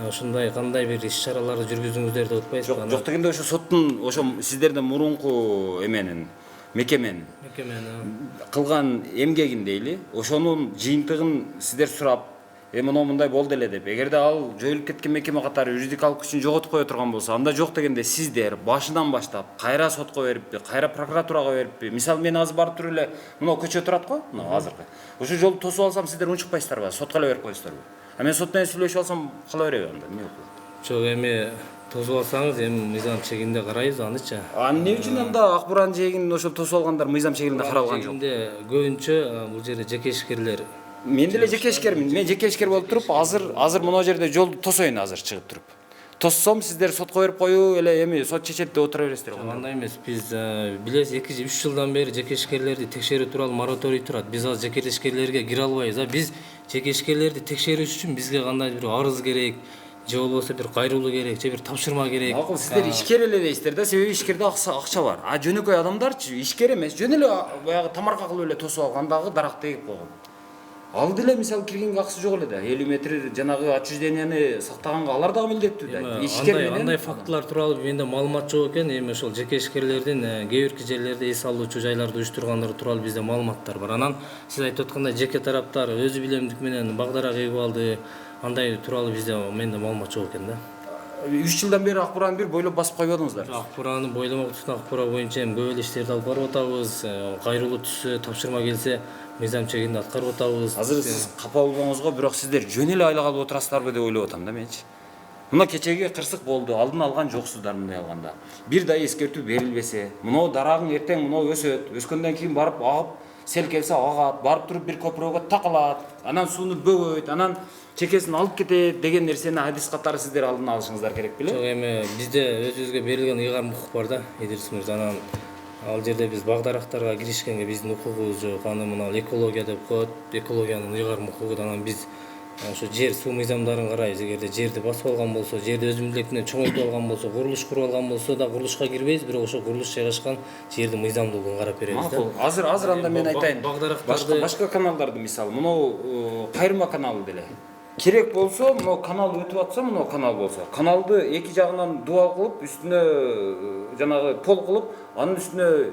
Ушундай кандай бир иш-чараларды жүргүздүңүздөр деп атпайсызбы? Жок дегенде ошо соттун ошо сиздерден мурунку эменин мекеменин кылган эмгегин дейли, ошонун жыйынтыгын сиздер сурап, мына мындай болду эле деп. Эгерде ал жоюлуп кеткен мекеме катары юридикалык күчүн жоготуп кое турган болсо, анда жок дегенде сиздер башынан баштап кайра сотко бериппи, кайра прокуратурага бериппи? Мисалы мен азыр барып туруп эле мына көчө турат го, мына азыркы. Ошол жолду тосуп алсам сиздер унчукпайсыздарбы? Сотко эле берип коесуздарбы? А мен сот менен сүйлөшүп алсам кала береби анда? Эмне болот? Жок, эми тосуп алсаңыз эми мыйзам чегинде карайбыз анычы. Эмне үчүн анда Ак Буран жээгин ошол тосуп алгандар мыйзам чегинде каралган жок? Көбүнчө бул жерде жеке ишкерлер. Мен деле жеке ишкермин. Мен жеке ишкер болуп туруп, азыр мына жерде жолду тосоюн азыр чыгып туруп. Тоссом сиздер сотко берип коюу эле эми сот чечет деп отура бересиздер го. Андай эмес. Биз билесиз 2-3 жылдан бери жеке ишкерлерди текшерүү тууралуу мораторий турат. Биз азыр жеке ишкерлерге кире албайбыз. Биз жеке ишкерлерди текшерүү үчүн бизге кандай бир арыз керек, же болбосо бир кайрылуу керек, же бир тапшырма керек. Макул, сиздер ишкер эле дейсиздер да, себеби ишкерде акча бар. А жөнөкөй адамдарчы ишкер эмес, жөн эле баягы тамарка кылып эле тосуп алгандагы даракты эгип койгон. Ал деле мисалы киргенге акысы жок эле да. 50 метр жанагы отчужденияны сактаганга алар дагы милдеттүү да. Ишкер менен андай фактылар тууралуу менде маалымат жок экен. Эми ошол жеке ишкерлердин кээ бирки жерлерде эс алуучу жайларды уюштургандары тууралуу бизде маалыматтар бар. Анан сиз айтып аткандай жеке тараптар өзү билемдик менен багдара кыйып алды. Андай тууралуу бизде менде маалымат жок экен да. 3 жылдан бери Ак Бураны бир бойлоп басып койбодуңуздар. Ак Бураны бойламактан Ак Бура боюнча эми көп эле иштерди алып барып атабыз. Кайрылуу түшсө, тапшырма келсе, мыйзам чегинде аткарып атабыз. Азыр сиз капа болбоңузго, бирок сиздер жөн эле айла калып отурасыздарбы деп ойлоп атам да менчи. Мына кечеги кырсык болду, алдын алган жоксуздар мындай алганда. Бир да эскертүү берилбесе, мына дарагың эртең мына өсөт, өскөндөн кийин барып агып, сел келсе агат, барып туруп бир көпүрөгө такалат, анан сууну бөгөйт, анан чекесин алып кетет деген нерсени адис катары сиздер алдын алышыңыздар керек беле? Жок, эми бизде өзүбүзгө берилген ыйгарым укук бар да, Идирис мырза. Анан ал жерде биз багдарактарга киришкенге биздин укугубуз жок. Аны мына экология деп коет, экологиянын ыйгарым укугу. Анан биз ошо жер суу мыйзамдарын карайбыз. Эгерде жерди басып алган болсо, жерди өз милдети менен чоңойтуп алган болсо, курулуш куруп алган болсо да курулушка кирбейбиз, бирок ошо курулуш жайгашкан жердин мыйзамдуулугун карап беребиз да. Азыр анда мен айтайын. Багдарактарды Башка каналдарды мисалы, мына Кайрма каналы деле. Керек болсо, мына канал өтүп атса, мына канал болсо, каналды эки жагынан дуал кылып, үстүнө жанагы пол кылып, анын үстүнө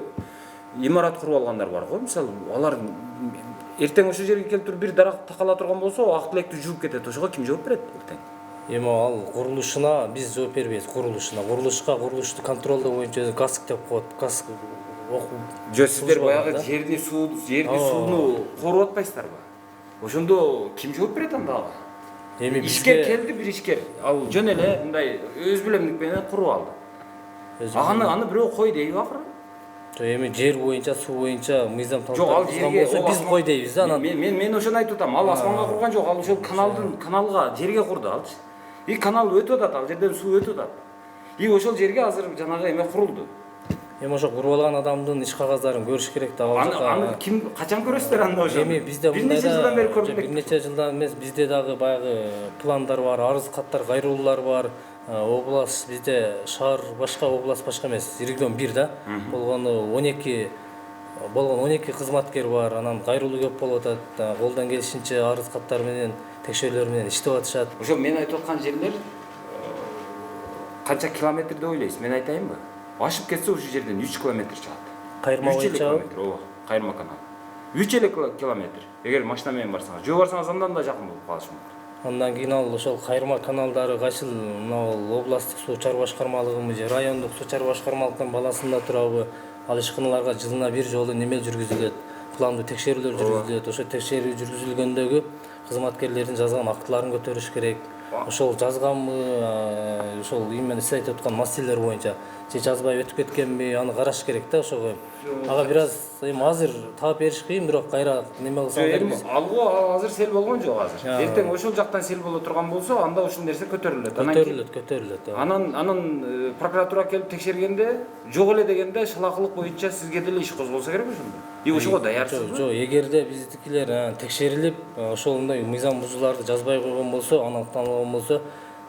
имарат куруп алгандар бар го. Мисалы, алар эртең ошол жерге келип туруп бир дарак такала турган болсо, ак тилекти жууп кетет. Ошого ким жооп берет эртең? Эми ал курулушуна биз жооп бербейбиз, курулушка, курулушту контролдоо боюнча КАСК деп коет. КАСК Жо сиздер баягы жерди сууну коруп атпайсыздарбы? Ошондо ким жооп берет анда? Эми ишкер келди, бир ишкер. Ал жөн эле мындай өз билемдик менен куруп алды. Аны бирөө кой дейби акыры? Эми жер боюнча, суу боюнча мыйзам талаптарын бузган болсо биз кой дейбиз да. Мен ошону айтып атам. Ал асманга курган жок, ал ошол каналга, жерге курду алчы. И канал өтүп атат, ал жерден суу өтүп атат. И ошол жерге азыр жанагы эме курулду. Эми ошо куруп алган адамдын иш кагаздарын көрүш керек да. Аны ким качан көрөсүздөр анда ошо? Эми бизде бир нече жылдан бери көрдүк. Бир нече жылдан эмес, бизде дагы баягы пландар бар, арыз каттар, кайрылуулар бар. Область бизде шаар башка, область башка эмес, регион бир да. Болгону 12 кызматкер бар. Анан кайрылуу көп болуп атат. Колдон келишинче арыз каттар менен, текшерүүлөр менен иштеп атышат. Ошо мен айтып аткан жерлер канча километр деп ойлойсуз? Мен айтайынбы? ашып кетсе ушул жерден 3 километр чыгат. Кайырма 3 боюнча километр, ооба, кайырма канал. 3 километр. Эгер машина менен барсаңыз, жөө барсаңыз андан да жакын болуп калышы мүмкүн. Андан кийин ал ошол кайырма каналдары кайсыл мына областтык суу чарба башкармалыгыбы же райондук суу чарба башкармалыктын балансында турабы, ал ишканаларга жылына бир жолу неме жүргүзүлөт, пландуу текшерүүлөр жүргүзүлөт. Ошо текшерүү жүргүзүлгөндөгү кызматкерлердин жазган актыларын көтөрүш керек. Ошол жазганбы, ошол именно сиз айтып аткан маселелер боюнча же жазбай өтүп кеткенби, аны караш керек да ошого. Ага бир аз эми азыр таап бериш кыйын, бирок кайра неме кылсаңдар Эми алгы азыр сел болгон жок азыр. Эртең ошол жактан сел боло турган болсо, анда ушул нерсе көтөрүлөт. көтөрүлөт. Анан прокуратура келип текшергенде, жок эле дегенде шалакылык боюнча сизге деле иш козголсо керек ошондо. И ошого даярсызбы? Жок, эгерде биздикилер текшерилип, ошондой мыйзам бузууларды жазбай койгон болсо, аныкталган болсо,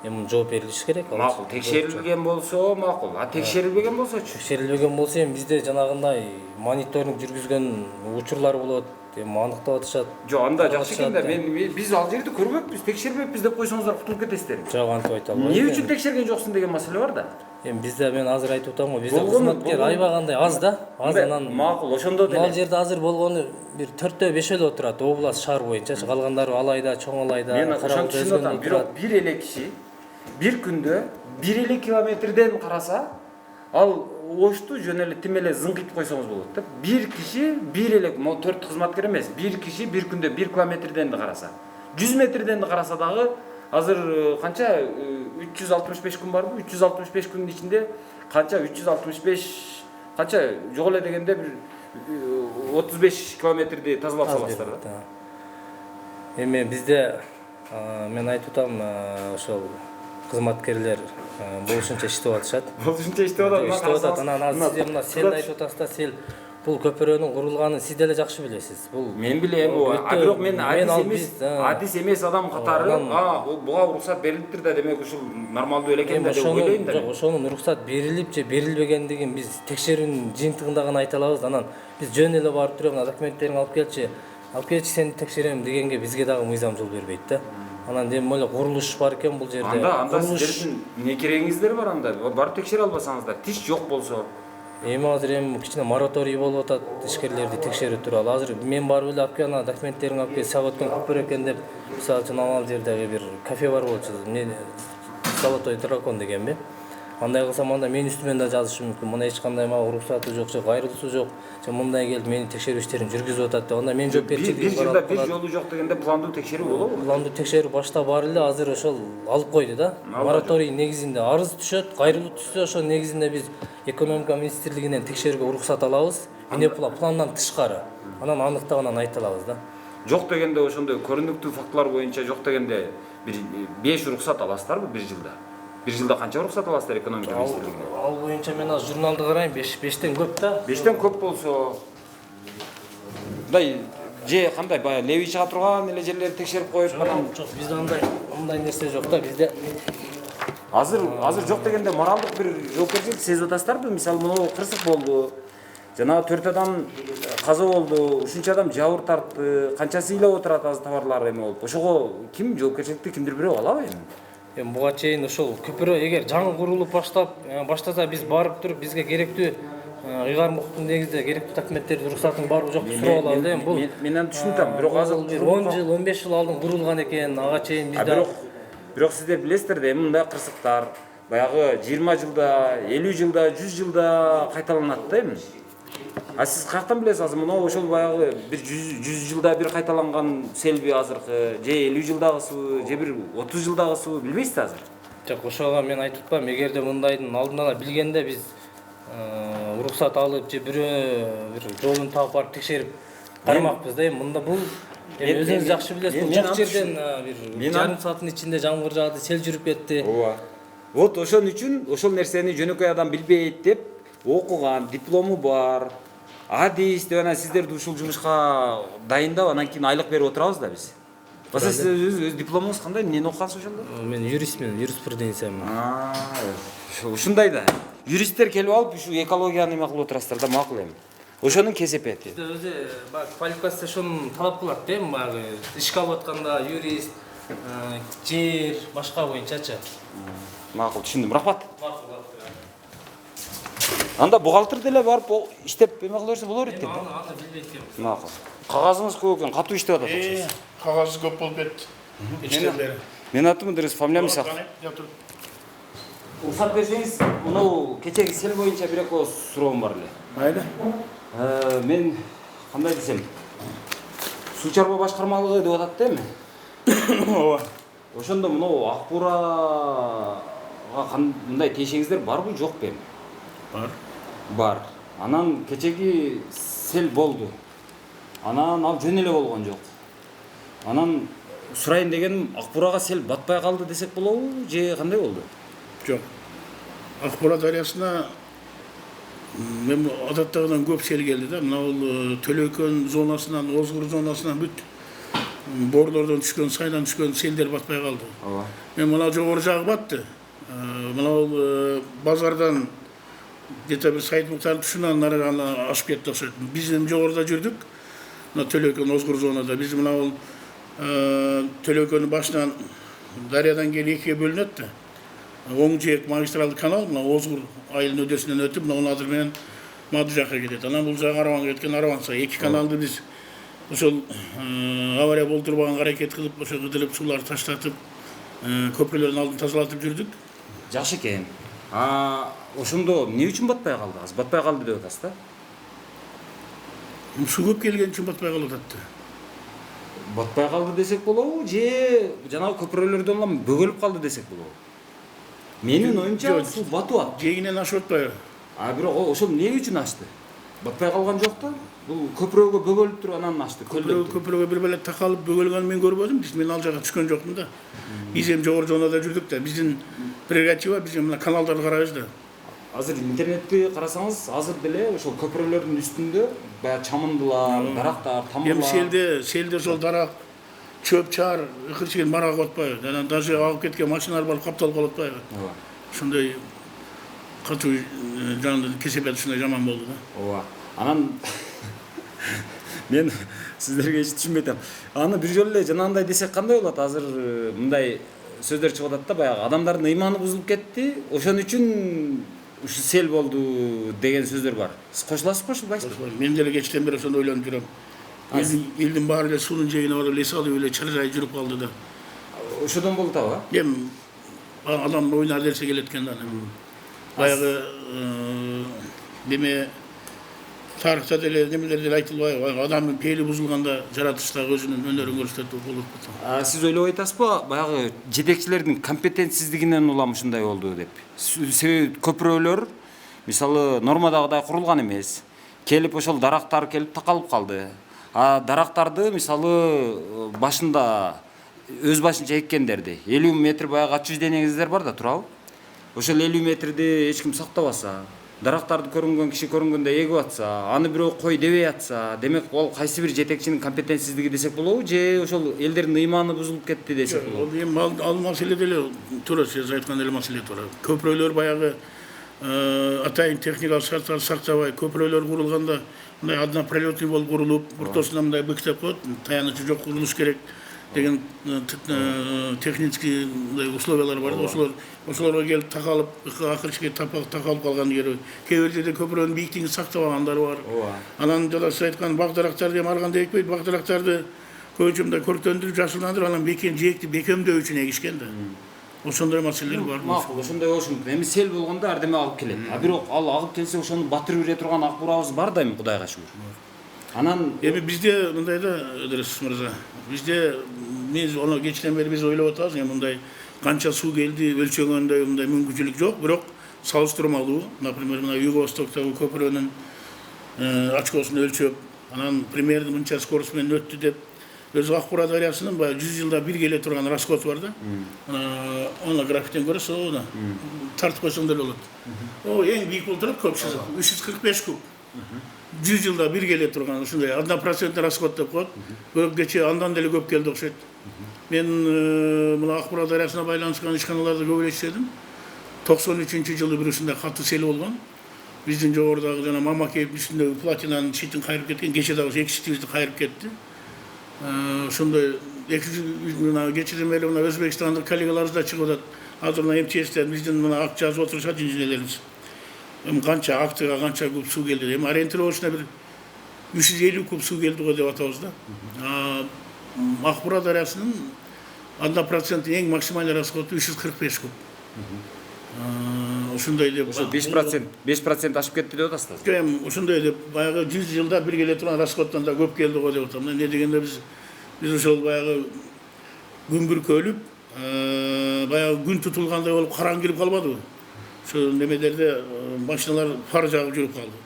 эми жооп берилиши керек. Макул, текшерилген болсо макул. А текшерилбеген болсочу? Текшерилбеген болсо эми бизде жанагындай мониторинг жүргүзгөн учурлар болот, эми аныктап атышат. Жок, анда жакшы экен да. Биз ал жерди көрбөппүз, текшербеппиз деп койсоңуздар кутулуп кетесиздер. Жок, антип айта албайм. Эмне үчүн текшерген жоксуң деген маселе бар да. Эми бизде мен азыр айтып атам го, бизде кызматкер айбагандай аз да. Аз анан макул, ошондо деле. Ал жерде азыр болгону бир 4-5 эле отурат, область шаар боюнча. Калгандары Алайда, Чоң Алайда, Мен ошон түшүнүп атам, бирок бир эле киши бир күндө 1 эле километрден караса, ал ошту жөн эле тим эле зыңгыйтып койсоңуз болот да. Бир киши бир эле, могу 4 кызматкер эмес, бир киши бир күндө 1 километрден караса, 100 метрден караса дагы азыр канча 365 күн барбы? 365 күндүн ичинде канча 365 канча жок эле дегенде бир 35 километрди тазалап саласыздар да. Эми бизде мен айтып атам, ошол кызматкерлер болушунча иштеп атышат. Болушунча иштеп атат. Анан азыр мына сел айтып атасыз да, сел бул көпүрөнүн курулганын сиз деле жакшы билесиз. Бул мен билем, бирок мен адис эмес адам катары, буга уруксат берилиптир да, демек ушул нормалдуу эле экен да деп ойлойм да. Жок, ошонун уруксат берилип же берилбегендигин биз текшерүүнүн жыйынтыгында гана айта алабыз. Анан биз жөн эле барып туруп, мына документтериңди алып келчи, сени текшерем дегенге бизге дагы мыйзам жол бербейт да. Анан эми эле курулуш бар экен бул жерде. Анда сиздердин эмне керегиңиздер бар анда? Барып текшере албасаңыздар, тиш жок болсо. Эми азыр кичине мораторий болуп атат ишкерлерди текшерүү тууралуу. Азыр мен барып эле алып келген документтериңди алып кел, сага өткөн көпүр экен деп, мисалы үчүн ал жердеги бир кафе бар болчу, эмне Золотой дракон дегенби. Андай кылсам анда менин үстүмөн да жазышы мүмкүн. Мына эч кандай мага уруксаты жок, же кайрылуусу жок. Же мындай келип мени текшерүү иштерин жүргүзүп атат деп. Анда мен жоопкерчилигим бир жылда бир жолу жок дегенде пландуу текшерүү болобу? Пландуу текшерүү башта бар эле, азыр ошол алып койду да. Мораторий негизинде арыз түшөт, кайрылуу түшсө, ошол негизинде биз экономика министрлигинен текшерүүгө уруксат алабыз. Эмне пландан тышкары. Анан аныктап анан айта алабыз да. Жок дегенде ошондой көрүнүктүү фактылар боюнча жок дегенде бир 5 уруксат аласыздарбы бир жылда? Бир жылда канча уруксат аласыздар экономика министрлигинен? Ал боюнча мен азыр журналды карайм, 5тен көп да. 5тен көп болсо мындай же кандай баягы леви чыга турган эле жерлерди текшерип коюп анан жок, бизде андай нерсе жок да. Бизде азыр жок дегенде моралдык бир жоопкерчилик сезип атасыздарбы? Мисалы, могу кырсык болду. Жанагы 4 адам каза болду, ушунча адам жабыр тартты, канчасы ыйлап отурат азыр товарлар эме болуп. Ошого ким жоопкерчиликти кимдир бирөө алабы эми? Эми буга чейин ошол көпүрө эгер жаңы курулуп баштаса биз барып туруп бизге керектүү ыйгармдыктын негизинде керектүү документтерди уруксатын барбы жокпу сурап алалы эми. Бул мен аны түшүнүп атам, бирок азыр 10 жыл, 15 жыл алдын курулган экен, ага чейин бизде. Бирок сиздер билесиздер да, эми мындай кырсыктар баягы 20 жылда, 50 жылда, 100 жылда кайталанат да эми. А сиз каяктан билесиз азыр мына ошол баягы бир 100 жылда бир кайталанган селби азыркы, же 50 жылдагысыбы, же бир 30 жылдагысыбы билбейсиз азыр? Жок, ошого мен айтып атпайм. Эгерде мындайдын алдын ала билгенде биз уруксат алып же бирөө бир жолун таап барып текшерип кармакпыз да. Эми мында бул өзүңүз жакшы билесиз, бул жок жерден бир жарым сааттын ичинде жамгыр жаады, сел жүрүп кетти. Ооба. Вот ошон үчүн ошол нерсени жөнөкөй адам билбейт деп окуган, диплому бар, адис деп анан сиздерди ушул жумушка дайындап, анан кийин айлык берип отурабыз да биз. Баса сиз өз дипломуңуз кандай? Эмнени окугансыз ошондо? Мен юристмин, юриспруденциямын. Ушундай да. Юристтер келип алып ушу экологияны эме кылып отурасыздар да, макул эми. Ошонун кесепети. Өзү баягы квалификация ошону талап кылат да эми, баягы ишке алып атканда юрист, жер, башка боюнчачы. Макул, түшүндүм. Рахмат. Макул. Анда бухгалтер деле барып иштеп эме кыла берсе болор экен. Аны билбейт экенмин. Макул. Кагазыңыз көп экен, катуу иштеп атат окшойсуз. Кагазы көп болуп кетти. Иштен бери. Менин атым Идрис, фамилиям Исак. Уруксат берсеңиз, мынау кечеги сел боюнча бир экөө суроом бар эле. Майда. Мен кандай десем, суу чарба башкармалыгы деп атат да эми. Ооба. Ошондо мынау ак буурага мындай тиешеңиздер барбы, жокпу эми? Бар. Бар. Анан кечеги сел болду. Анан ал жөн эле болгон жок. Анан сурайын дегеним, ак буурага сел батпай калды десек болобу, же кандай болду? Жоқ. Ақбура дариясына мен адаттағыдан көп сел келді да. Мынау Төлөкөн зонасынан, Озгур зонасынан бүт борлордон түшкөн, сайдан түшкөн селдер батпай қалды. Мен мына жогору жагы батты. Мынау базардан где-то бір Сайт Мұхтар тұшынан нарығаны ашып кетті окшойт. Биз жогоруда жүрдүк. Мына Төлөкөн, Озгур зонада. Биз мынау Төлөкөнүн башынан дариядан келип экиге бөлүнөт да. Оң жек магистралды канал, мына Озгур айылын өдөсүнөн өтүп, мына Онадыр менен Мады жакка кетет. Анан бул жагы Араванга кеткен Араванса. Эки каналды биз ошол авария болтурбаган аракет кылып, ошо кыдырып сууларды таштатып, көпүрлөрдүн алдын тазалатып жүрдүк. Жакшы экен. Ошондо эмне үчүн батпай калды? Азыр батпай калды деп атасыз да? Суу көп келген үчүн батпай калып атат. Батпай калды десек болобу, же жанагы көпүрөлөрдөн улам бөгөлүп калды десек болобу? Менин оюмча суу батып атат. Жегинен ашып атпайбы? Бирок ошол эмне үчүн ачты? Батпай калган жок да? Бул көпүрөгө бөгөлүп туруп анан ачты. Көпүрөгө бир беле такалып бөгөлгөнүн мен көрбөдүм. Мен ал жака түшкөн жокмун да. Биз эми жогору зонада жүрдүк да. Биздин прерогатива, биз мына каналдарды карайбыз да. Азыр интернетти карасаңыз, азыр деле ошол көпүрөлөрдүн үстүндө баягы чамындылар, дарактар, тамырлар. Эми селде ошол дарак, чөп чаар, ыкыр чыгын марак атпайбы. Анан даже агып кеткен машиналар барып капталып калып атпайбы. Ошондой катуу жанды кесепет ушундай жаман болду да. Ооба. Анан мен сиздерге эч түшүнбөй атам. Аны бир жолу эле жанагындай десек кандай болот? Азыр мындай сөздөр чыгып атат да, баягы адамдардын ыйманы бузулуп кетти, ошон үчүн ушу сел болду деген сөздөр бар. Сиз кошуласызбы, кошулбайсызбы? Мен деле кечтен бери ошондой ойлонуп жүрөм. Элдин баары эле суунун жээгине барып эле салып эле чаржай жүрүп калды да. Ошодон болуп атабы? Эми адам ойнар нерсе келет экен да. Баягы неме тарыхта деле немелер деле айтылбайбы? Адамдын пейили бузулганда жаратылыштагы өзүнүн өнөрүн көрсөтөт болуп атат. Сиз ойлоп атасызбы, баягы жетекчилердин компетентсиздигинен улам ушундай болду деп? Себеби көпүрөлөр мисалы нормадагыдай курулган эмес. Келип ошол дарактар келип такалып калды. Дарактарды мисалы башында өз башынча эккендерди 50 метр баягы отчуждениеңиздер бар да, турабы? Ошол 50 метрди эч ким сактабаса, дарактарды көрүнгөн киши көрүнгөндө эгип атса, аны бирөө кой дебей атса, демек ол кайсы бир жетекчинин компетентсиздиги десек болобу, же ошол элдердин ыйманы бузулуп кетти десек болобу? Эми ал маселе деле туура, сиз айткан эле маселе туура. Көпүрөлөр баягы атайын техникалык шарттарды сактабай, көпүрөлөр курулганда мындай однопролётный болуп курулуп, ортосуна мындай бекитип коет, таянычы жок курулуш керек деген технический условиялар бар да. Ошолорго келип такалып, акыркы такалып калган жери. Кээ бир жерде көпүрөнүн бийиктигин сактабагандар бар. Анан жана сиз айткан бак дарактарды эми алганда экпейт, бак дарактарды көбүнчө мындай көрктөндүрүп, жашылдандырып, анан жээкти бекемдөө үчүн эгишкен да. Ошондой маселелер бар. Макул, ошондой болушу мүмкүн. Эми сел болгондо ардеме алып келет. Бирок ал агып келсе ошону батырып ире турган ак буурабыз бар да эми, Кудайга шүгүр. Анан эми бизде мындай да, Ыдырыс мырза. Бизде биз оны кечтен бери биз ойлоп атабыз, эми мындай канча суу келди, өлчөгөндөй мындай мүмкүнчүлүк жок, бирок салыштырмалуу, например, мына Юго-Востоктогу көпүрөнүн очкосун өлчөп, анан примерно мынча скорость менен өттү деп, өзү Ак Бура дарыясынын баягы 100 жылда бир келе турган расход бар да. Аны графиктен көрөсүз, аны тартып койсоң деле болот. Эң бийик болуп турат, көп 345 куб. 100 жылда бир келе турган ушундай 1% расход деп коет. Бирок кечээ андан деле көп келди окшойт. Мен мына Ак Бура дарыясына байланышкан ишканаларды көп эле иштедим. 93-жылы бир ушундай катуу сел болгон. Биздин жогорудагы жана Мамакеевдин үстүндөгү платинанын щитин кайрып кеткен, кечээ дагы эки щитибизди кайрып кетти. Ошондой кечээден бери мына өзбекстандык коллегаларыбыз да чыгып атат. Азыр мына МЧСтен биздин мына ак жазып отурушат инженерлерибиз. Эми канча актыга канча куб суу келди. Эми ориентировочно бир 350 куб суу келди го деп атабыз да. Акбура дарыясынын 1% эң максималдуу расходу 345 куб. Ошондой деп. Ошо 5% ашып кетти деп атасыз. Эми ошондой деп баягы 100 жылда бир келе турган расходтон да көп келди го деп атам. Эмне дегенде биз ошол баягы күн бүркөлүп, баягы күн тутулгандай болуп караң кирип калбадыбы? Ошо немелерде машиналар фар жагып жүрүп калды.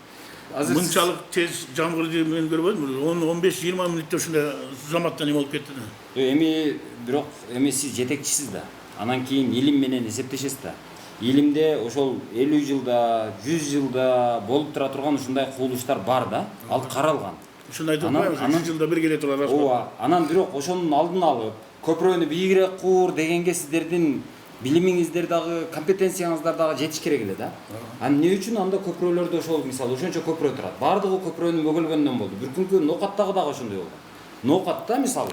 Азыр Мынчалык тез жамгырды мен көрбөдүм. 10-15-20 мүнөттө ушундай заматтан эме болуп кетти да. Эми бирок сиз жетекчисиз да. Анан кийин илим менен эсептешесиз да. Илимде ошол 50 жылда, 100 жылда болуп тура турган ушундай кубулуштар бар да. Ал каралган. Ушуну айтып атпаймынбы? 100 жылда бир келе турган расход. Ооба. Анан бирок ошонун алдын алып, көпүрөнү бийигирээк куур дегенге сиздердин билимиңиздер дагы, компетенцияңыздар дагы жетиш керек эле да. Эмне үчүн анда көпүрөлөрдө ошол мисалы ошончо көпүрө турат. Бардыгы көпүрөнүн мөгөлгөндөн болду. Бир күнкү Ноокаттагы дагы ошондой болду. Ноокатта мисалы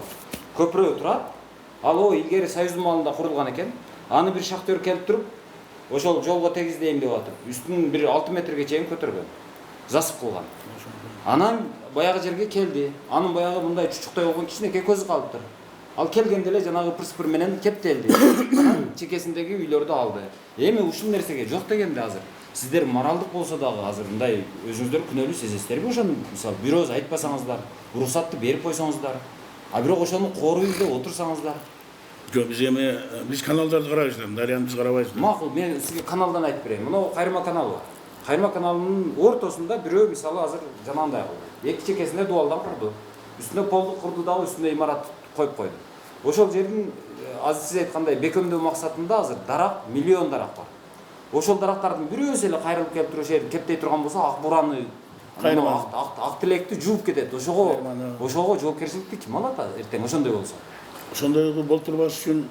көпүрө турат. Ал о илгери Союздун маалында курулган экен. Аны бир шахтер келип туруп, ошол жолго тегиздейм деп атып, үстүн бир 6 метрге чейин көтөргөн. Засып кылган. Анан баягы жерге келди. Анын баягы мындай чучуктай болгон кичинекей көзү калыптыр. Ал келгенде эле жанагы пырспыр менен кептелди. Анан чекесиндеги үйлөрдү алды. Эми ушул нерсеге жок дегенде азыр сиздер моралдык болсо дагы азыр мындай өзүңүздөр күнөөлүү сезесиздерби? Ошону мисалы бир ооз айтпасаңыздар, уруксатты берип койсоңуздар, а бирок ошону корууйбуз деп отурсаңыздар. Жок, биз каналдарды карайбыз, дарыяны биз карабайбыз. Макул, мен сизге каналдан айтып берейин. Мына Кайырма каналы бар. Кайырма каналынын ортосунда бирөө мисалы азыр жанагындай кылды. Эки чекесинде дуалдан курду. Үстүнө полдук курду дагы үстүнө имарат коюп койду. Ошол жердин сиз айткандай бекемдөө максатында азыр дарак, миллион дарак бар. Ошол дарактардын бирөөсү эле кайрылып келип туруп ошол кептей турган болсо Акбураны, ак тилекти жууп кетет. Ошого жоопкерчиликти ким алат эртең ошондой болсо? Ошондой болуп турбаш үчүн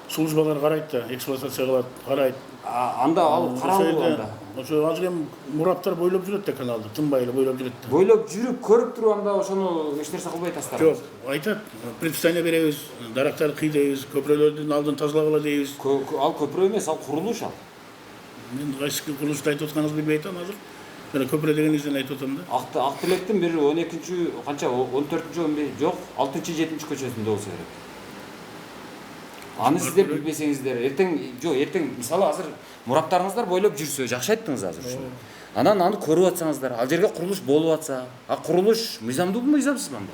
службалар карайт да, эксплуатация кылат, карайт. Анда ал караңгы анда. Ошо азыр эми мураптар бойлоп жүрөт да каналды, тынбай эле бойлоп жүрөт да. Бойлоп жүрүп, көрүп туруп анда ошону эч нерсе кылбай атасыздар. Жок, айтат, предписание беребиз, дарактарды кыйдайбыз, көпүрөлөрдүн алдын тазалагыла дейбиз. Ал көпүрө эмес, ал курулуш ал. Мен кайсы курулушты айтып атканыңызды билбей атам азыр. Жана көпүрө дегениңизден айтып атам да. Ак тилектин бир 12-чү, канча 14-чү, жок, 6-7-чү көчөсүндө болсо керек. Аны сиздер билбесеңиздер, эртең мисалы азыр мураптарыңыздар бойлоп жүрсө, жакшы айттыңыз азыр ушуну. Анан аны көрүп атсаңыздар, ал жерге курулуш болуп атса, а курулуш мыйзамдуубу, мыйзамсызбы анда?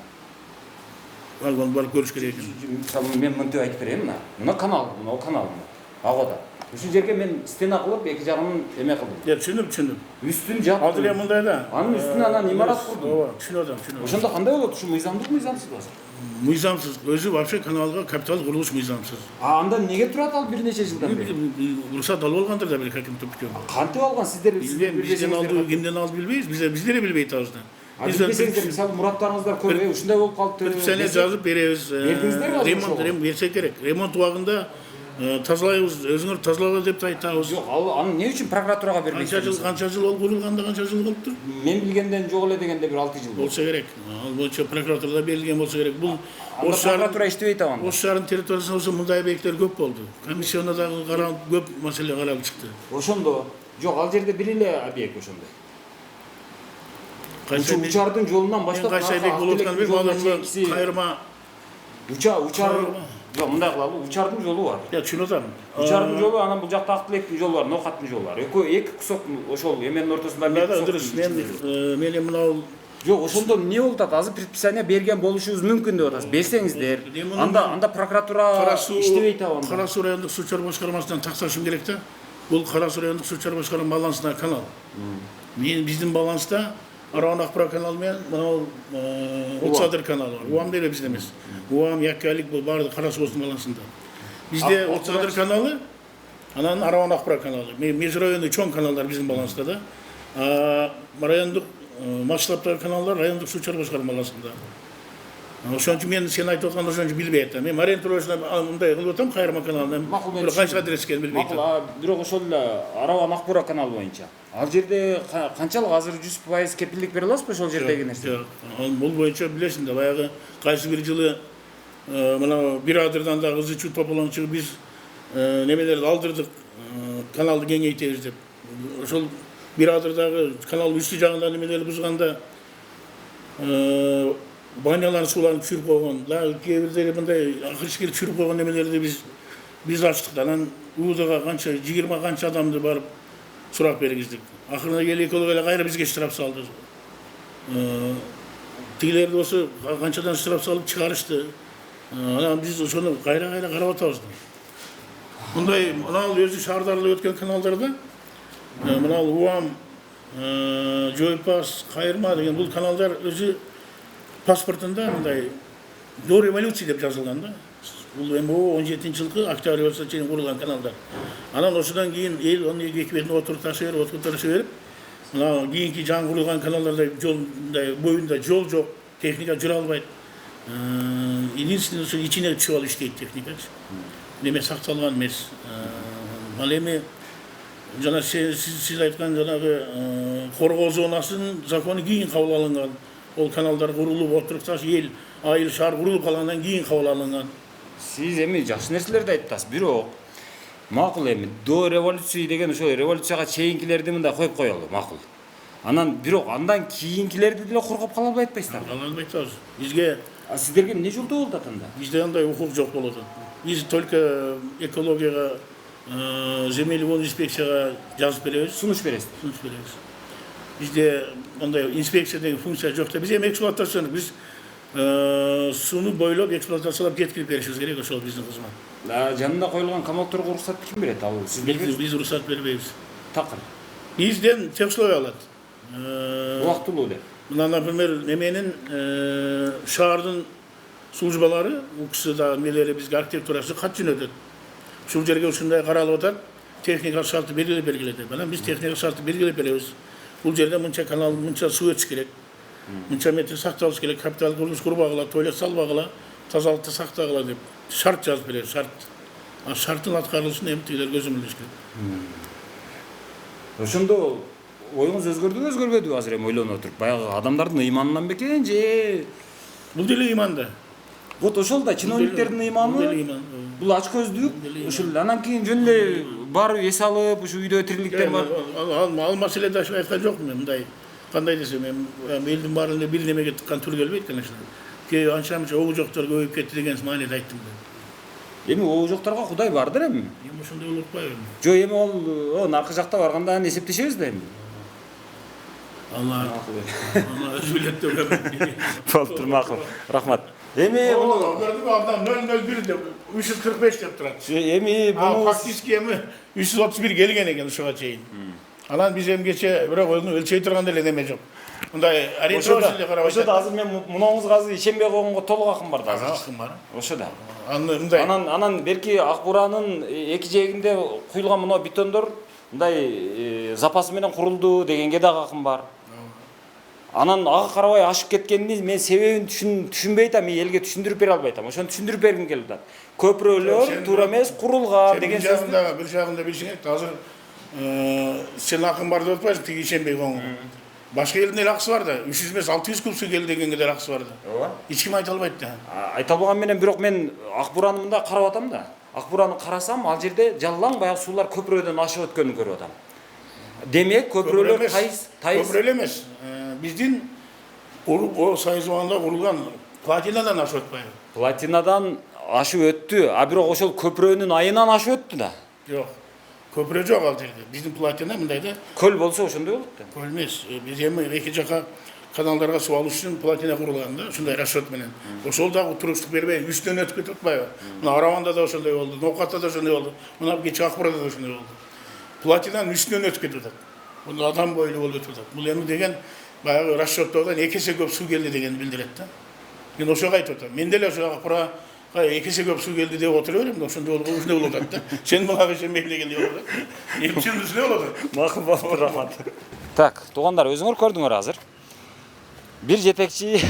Алган барып көрүш керек экен. Мисалы мен мынтип айтып берейин, мына канал, мына канал. Агода. Ушул жерге мен стена кылып, эки жагын эме кылдым. Түшүндүм. Үстүн жап. Азыр эми мындай да. Анын үстүнө анан имарат курдум. Ооба, түшүнүп атам. Ошондо кандай болот? Ушу мыйзамдуубу, мыйзамсызбы азыр? Мыйзамсыз. Өзү вообще каналга капитал курулуш мыйзамсыз. Анда эмнеге турат ал бир нече жылдан бери? Уруксат алып алгандыр да бир каким-то путем. Кантип алган сиздер? Бизден алды, кимден алды билбейбиз. Биздер билбей атабыз да. Билбесеңиздер, мисалы мураттарыңыздар көп, ушундай болуп калыптыр. Предписание жазып беребиз. Ремонт берсек керек. Ремонт убагында тазалайбыз, өзүңөр тазалала деп айтабыз. Жок, аны эмне үчүн прокуратурага бербейсиз? Канча жыл ол курулганда канча жыл болуптур? Мен билгенден жок эле дегенде бир 6 жыл болсо керек. Ал боюнча прокуратурада берилген болсо керек. Бул прокуратура иштебей атабы? Ош шаарынын территориясында болсо мындай объекттер көп болду. Комиссионда дагы каралып көп маселе каралып чыкты. Ошондо жок, ал жерде бир эле объект ошондой. Учардын жолунан баштап кайсы объект болуп атканын билбейм. Кайырма Учар жок, мындай кылалы, Учардын жолу бар. Түшүнүп атам. Учардын жолу, анан бул жакта Актилектин жолу бар, Ноокаттын жолу бар. Эки кусок ошол эменин ортосунда мен мынау жок, ошондо эмне болуп атат? Азыр предписание берген болушубуз мүмкүн деп атасыз. Берсеңиздер, анда прокуратура иштебей атабы? Кара Суу райондук суу чор башкармасынан такташым керек да. Бул Кара Суу райондук суу чор башкармасынын балансындагы канал. Биздин баланста Араон Акбура каналы менен мынау Отсадыр каналы бар. УАМ деле бизде эмес. УАМ, Яккалик бул баары Кара Суунун балансында. Бизде Отсадыр каналы, анан Араон Акбура каналы. Меж райондук чоң каналдар биздин баланста да. Райондук масштабтагы каналдар райондук суу чор башкарма балансында. Ошон үчүн мен сен айтып аткан ошон үчүн билбей атам. Мен ориентировочно мындай кылып атам Кайырма каналынан. Бир канча адрес экенин билбей атам. Макул, бирок ошол эле Араон Акбура каналы боюнча. Ал жерде канчалык азыр 100% кепилдик бере аласызбы ошол жердеги нерсе? Жок, бул боюнча билесиң да, баягы кайсы бир жылы мына бир адырдан да кызы чут пополон чыгып биз немелерди алдырдык, каналды кеңейтебиз деп. Ошол бир адырдагы канал үстү жагында немелерди бузганда баняларын сууларын түшүрүп койгон, дагы кээ бирлери мындай акыркы түшүрүп койгон немелерди биз ачтык. Анан УУДга канча 20 канча адамды барып сурап бергиздик. Акырында келе экология эле кайра бизге штраф салды. Тигилерди болсо канчадан штраф салып чыгарышты. Анан биз ошону кайра карап атабыз. Мындай мынау өзү шаардарлы өткөн каналдарда мынау Уам, Жойпас, Кайырма деген бул каналдар өзү паспортунда мындай до революции деп жазылган да. Бул МО 17-жылкы октябрь революциясына чейин курулган каналдар. Анан ошодан кийин эл аны эки бетине отурташа берип, мына кийинки жаңы курулган каналдарда жолдай боюнда жол жок, техника жүрө албайт. Единственное, ошо ичине түшүп алып иштейт техникачы. Неме сакталган эмес. Ал эми жана сиз айткан жанагы коргоо зонасын закону кийин кабыл алынган. Ол каналдар курулуп отурукташ эл айыл шаар курулуп калгандан кийин кабыл алынган. Сиз эми жакшы нерселерди айттыңыз, бирок макул эми до революция деген ошо революцияга чейинкилерди мындай коюп коелу, макул. Анан бирок андан кийинкилерди деле коргоп кала албай атпайсыздарбы? Кала албай атабыз. Бизге сиздерге эмне жолдо болот атында? Бизде андай укук жок болот. Биз только экологияга, земельный инспекцияга жазып беребиз. Сунуш бересиз. Бизде андай инспекция деген функция жок. Биз эми эксплуатациялап, биз сууну бойлоп эксплуатациялап жеткирип беришибиз керек, ошол биздин кызмат. Жанында коюлган камалторго уруксат ким берет? Ал сиз бербейсизби? Биз уруксат бербейбиз. Такыр. Бизден текстовый алат. Убактылуу деп. Мына, например, неменин шаардын службалары, уксы да мелери бизге архитектурасы кат жөнөтөт. Ушул жерге ушундай каралып атат, техникалык шарты белгилеп деп. Анан биз техникалык шарты белгилеп беребиз. Бул жерде мынча канал, мынча суу өтүш керек. Мынча метр сакталыш керек, капитал курулуш курбагыла, туалет салбагыла, тазалыкты сактагыла деп шарт жазып беребиз, шарт. Шарттын аткарылышын эми тигилер көзөмөлдөш керек. Ошондо оюңуз өзгөрбөдүбү азыр эми ойлонуп отуруп? Баягы адамдардын ыйманынан бекен же бул деле ыйман да. Вот ошол да чиновниктердин ыйманы. Бул ач көздүк. Ушул анан кийин жөн эле барып эс алып, ушу үйдө тириликтер бар. Ал маселеде айткан жокмун мен, мындай кандай десем, элдин баарында бир немеге тыккан тур келбейт, конечно. Кээ анча-мынча огу жоктор көбөйүп кетти деген мааниде айттым мен. Эми огу жокторго Кудай бардыр эми. Эми ошондой болуп атпайбы? Жок, эми ол наркы жакта барганда эсептешебиз да эми. Алла өзү билет деп. Болуптур, макул. Рахмат. Эми муну көрдүңбү, абдан 001 деп 345 деп турат. Эми буну фактически эми 331 келген экен ушуга чейин. Анан биз эми кече бирок өзүнү өлчөй турган деле неме жок. Мындай ориентировочный карап айтат. Ошо азыр мен мунуңузга азыр ишенбей койгонго толук акым бар да азыр. Акым бар. Ошо да. Анан берки Ак Буранын эки жээгинде куюлган мына бетондор мындай запасы менен курулду дегенге дагы акым бар. Анан ага карабай ашып кеткенini мен себебин түшүнбөй атам, элге түшүндүрүп бере албай атам. Ошону түшүндүрүп бергим келип атат. Көпүрөлөр туура эмес, курулган деген сөздү. Бир жагында билишиң керек, азыр сен акым бар деп атпайсың, тиги ишенбей койгонго. Башка элдин эле акысы бар да, 300 эмес 600 куб суу келди дегенге деле акысы бар да. Ооба. Эч ким айта албайт да. Айта албаган менен бирок мен Ак Бураны мында карап атам да. Ак Бураны карасам, ал жерде жалаң баягы суулар көпүрөдөн ашып өткөнүн көрүп атам. Демек көпүрөлөр тайыз. Көпүрөлөр эмес. Биздин союз убагында курулган платинадан ашып өтпөйбү? Платинадан ашып өттү, а бирок ошол көпүрөнүн айынан ашып өттү да. Жок. Көпүрө жок ал жерде. Биздин платина мындай да. Көл болсо ошондой болот да. Көл эмес. Биз эми эки жака каналдарга суу алыш үчүн платина курулган да, ушундай расчет менен. Ошол дагы туруштук бербей, үстүнөн өтүп кетип атпайбы? Мына Араванда да ошондой болду, Ноокатта да ошондой болду. Мына кече Ак Бурада да ошондой болду. Платинанын үстүнөн өтүп кетип атат. Бул адам бойлуу болуп өтүп атат. Бул эми деген баягы расчеттоодон 2 эсе көп суу келди деген билдирет да. Мен ошого айтып атам. Мен деле ошо Акбура 2 эсе көп суу келди деп отура берем, ошондой болуп атат да. Сен мага ишенбей эле келди болот да. Эми чын ушундай болот. Макул болуптур, рахмат. Так, туугандар, өзүңөр көрдүңөр азыр. Бир жетекчи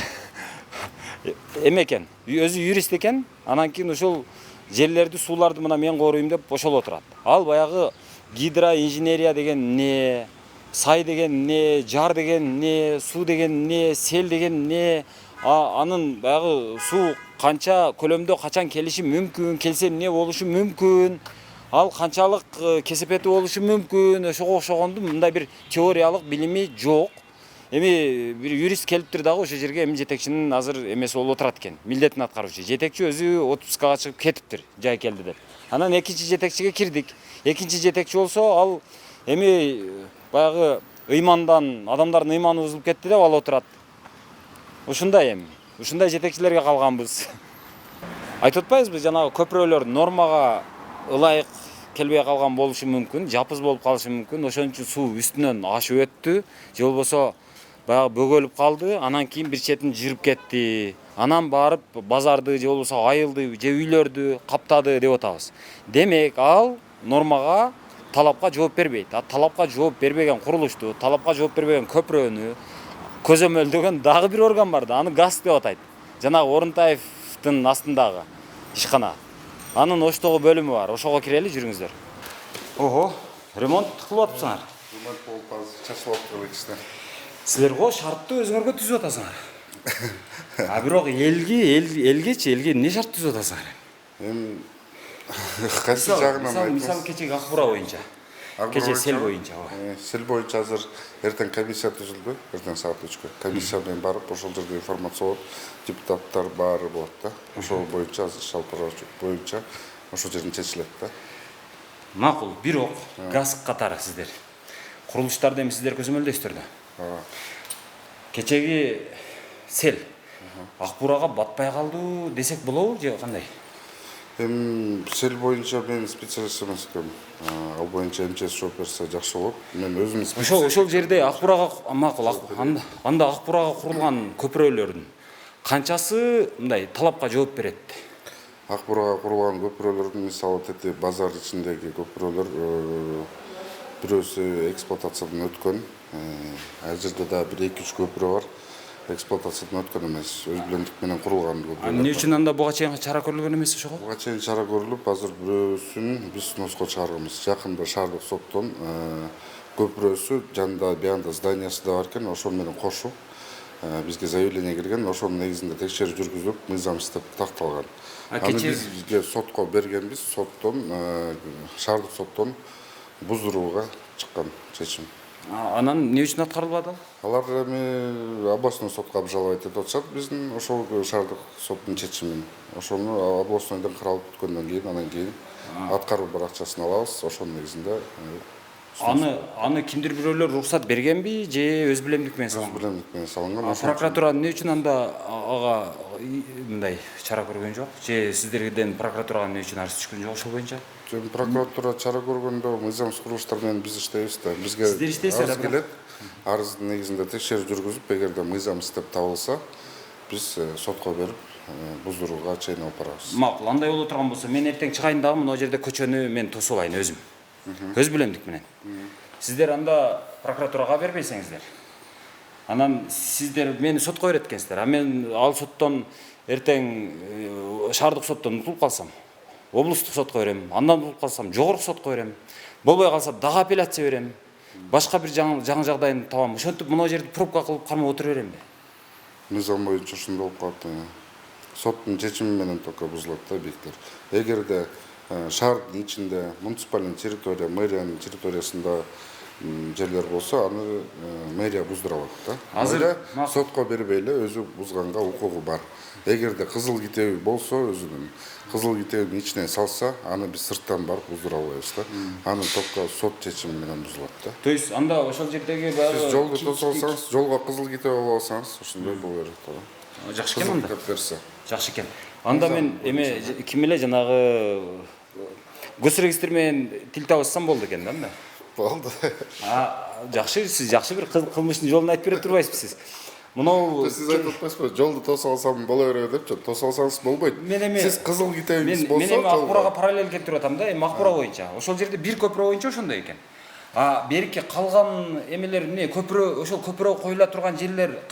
экен, өзү юрист экен, анан кийин ошол жерлерди, сууларды мына мен корuyum деп ошол отурат. Ал баягы гидроинженерия деген не, сай деген не, жар деген не, суу деген не, сел деген не, анын баягы суу канча көлөмдө качан келиши мүмкүн, келсе эмне болушу мүмкүн. ал канчалык кесепети болушу мүмкүн, ошого окшогонду мындай бир теориялык билими жок. Эми бир юрист келиптир дагы ошол жерге эми жетекчинин азыр эмеси болуп отурат экен, милдетин аткаруучу. Жетекчи өзү отпускага чыгып кетиптир, жай келди деп. Анан экинчи жетекчиге кирдик. Экинчи жетекчи болсо ал эми баягы ыймандан адамдардын ыйманы бузулуп кетти деп ал отурат. Ушундай эми. Ушундай жетекчилерге калганбыз. Айтып атпайбызбы, жанагы көпүрөлөр нормага ылайык келбей калган болушу мүмкүн, жапыз болуп калышы мүмкүн. Ошон үчүн суу үстүнөн ашып өттү, же болбосо баягы бөгөлүп калды, анан кийин бир четин жырып кетти. Анан барып базарды же болбосо айылды, же үйлөрдү каптады деп атабыз. Демек, ал нормага, талапка жооп бербейт. А талапка жооп бербеген курулушту, талапка жооп бербеген көпүрөнү көзөмөлдөгөн дагы бир орган бар да, аны ГАС деп атайт. Жанагы Орунтаевдин астындагы ишкана. Анын оштогу бөлүмү бар. Ошого кирели, жүрүңүздөр. Ого, ремонт кылып атыпсыңар. Ремонт болуп азыр чачылып атып кетишти. Силер го шарттуу өзүңөргө түзүп атасыңар. А бирок элгечи эмне шарт түзүп атасыңар? Эми кайсы жагынан айтыңыз? Мисалы кечеги Акбура боюнча. Кече сел боюнча. Сел боюнча азыр эртең комиссия түзүлдү, эртең саат 3-кө. Комиссия менен барып, ошол жерде информация болот, депутаттар баары болот да. Ошол боюнча азыр шалпырачы боюнча ошол жерден чечилет да. Макул, бирок ГАС катары сиздер курулуштарды эми сиздер көзөмөлдөйсүздөр да. Кечеги сел Акбурага батпай калды десек болобу же кандай? Эми сел боюнча мен специалист эмес экенмин. Ал боюнча МЧС жооп берсе жакшы болот. Мен өзүм ошол жерде Акбурага макул, анда Акбурага курулган көпүрөлөрдүн канчасы мындай талапка жооп берет? Акбурага курулган көпүрөлөрдүн мисалы тети базар ичиндеги көпүрөлөр бирөөсү эксплуатациядан өткөн. Ал жерде да 1-2-3 көпүрө бар. Эксплуатациядан өткөн эмес, өз билемдик менен курулган көпүрөлөр. Эмне үчүн анда буга чейин чара көрүлгөн эмес ошого? Буга чейин чара көрүлүп, азыр бирөөсүн биз сноско чыгарганбыз. Жакында шаардык соттон көпүрөсү жанында биянда зданиясы да бар экен, ошол менен кошуп бизге заявление келген, ошонун негизинде текшерүү жүргүзүлүп, мыйзам иштеп такталган. Аны бизге сотко бергенбиз, соттон шаардык соттон буздурууга чыккан чечим. Анан эмне үчүн аткарылбады? Алар эми областной сотко обжаловать этип атышат биздин ошол шаардык соттун чечимин. Ошону областнойдон каралып бүткөндөн кийин, анан кийин аткаруу баракчасын алабыз, ошонун негизинде Аны кимдир бирөөлөр уруксат бергенби же өз билемдик менен салынган? Өз билемдик менен салынган. Прокуратура эмне үчүн анда ага мындай чара көргөн жок? Же сиздерден прокуратурага эмне үчүн арыз түшкөн жок ошол боюнча? Прокуратура чара көргөндө мыйзам курулуштар менен биз иштейбиз да. Бизге арыз келет. Арыздын негизинде текшерүү жүргүзүп, эгерде мыйзам иштеп табылса, биз сотко берип, буздурууга чейин алып барабыз. Макул, андай боло турган болсо, мен эртең чыгайын дагы мына жерде көчөнү мен тосуп алайын өзүм. Өз билемдик менен. Сиздер анда прокуратурага бербейсиңиздер. Анан сиздер мени сотко берет экенсиздер. А мен ал соттон эртең шаардык соттон утулуп калсам, облустук сотко берем, андан утулуп калсам жогорку сотко берем. Болбой калса дагы апелляция берем. Башка бир жаңы жагдайын табам. Ошентип мына жерде пробка кылып кармап отура беремби? Мыйзам боюнча ошондой болуп калат. Соттун чечими менен только бузулат да объекттер. Эгерде шаардын ичинде муниципальный территория, мэриянын территориясында жерлер болсо, аны мэрия буздура алат да. Азыр сотко бербей эле өзү бузганга укугу бар. Эгерде кызыл китеби болсо, өзүнүн кызыл китебин ичинен салса, аны биз сырттан барып буздура албайбыз да. Аны только сот чечими менен бузулат да. То есть анда ошол жердеги баягы сиз жолду тосолсоңуз, жолго кызыл китеп алып алсаңыз, ошондой боло берет да. Жакшы экен анда. Берсе. Жакшы экен. Анда мен эме ким эле жанагы госрегистр менен тил табышсам болду экен да анда. Болду. Жакшы, сиз жакшы бир кылмыштын жолун айтып бере турбайсызбы сиз? Мынау сиз айтып атпайсызбы? Жолду тосуп алсам боло берет депчи. Тосуп алсаңыз болбойт. Сиз кызыл китебиңиз болсо, мен эми Акбурага параллель келтирип атам да, эми Акбура боюнча. Ошол жерде бир көпүрө боюнча ошондой экен. А берки калган эмелер эмне көпүрө, ошол көпүрө коюла турган жерлер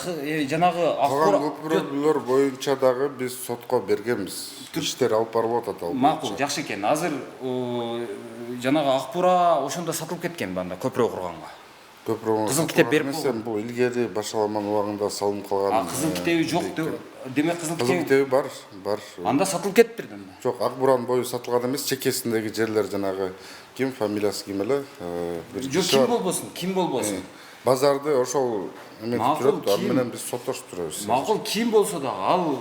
жанагы Акбура көпүрөлөр боюнча дагы биз сотко бергенбиз. Иштер алып барып атат ал. Макул, жакшы экен. Азыр жанагы Акбура ошондо сатылып кеткенби анда көпүрө курганга? көпүрө Кызыл китеп берип болгон. Бул илгери башаламан убагында салынып калган. Кызыл китеби жок демек кызыл Кызыл китеби китеби бар. анда сатылып кетиптир. Жок, ак буран бою сатылган эмес, чекесиндеги жерлер жанагы ким фамилиясы ким эле? Бир Жок, ким болбосун. Базарды ошол эметип Макул, турат, ал ким? менен биз соттошуп турабыз. Макул ким болсо дагы, ал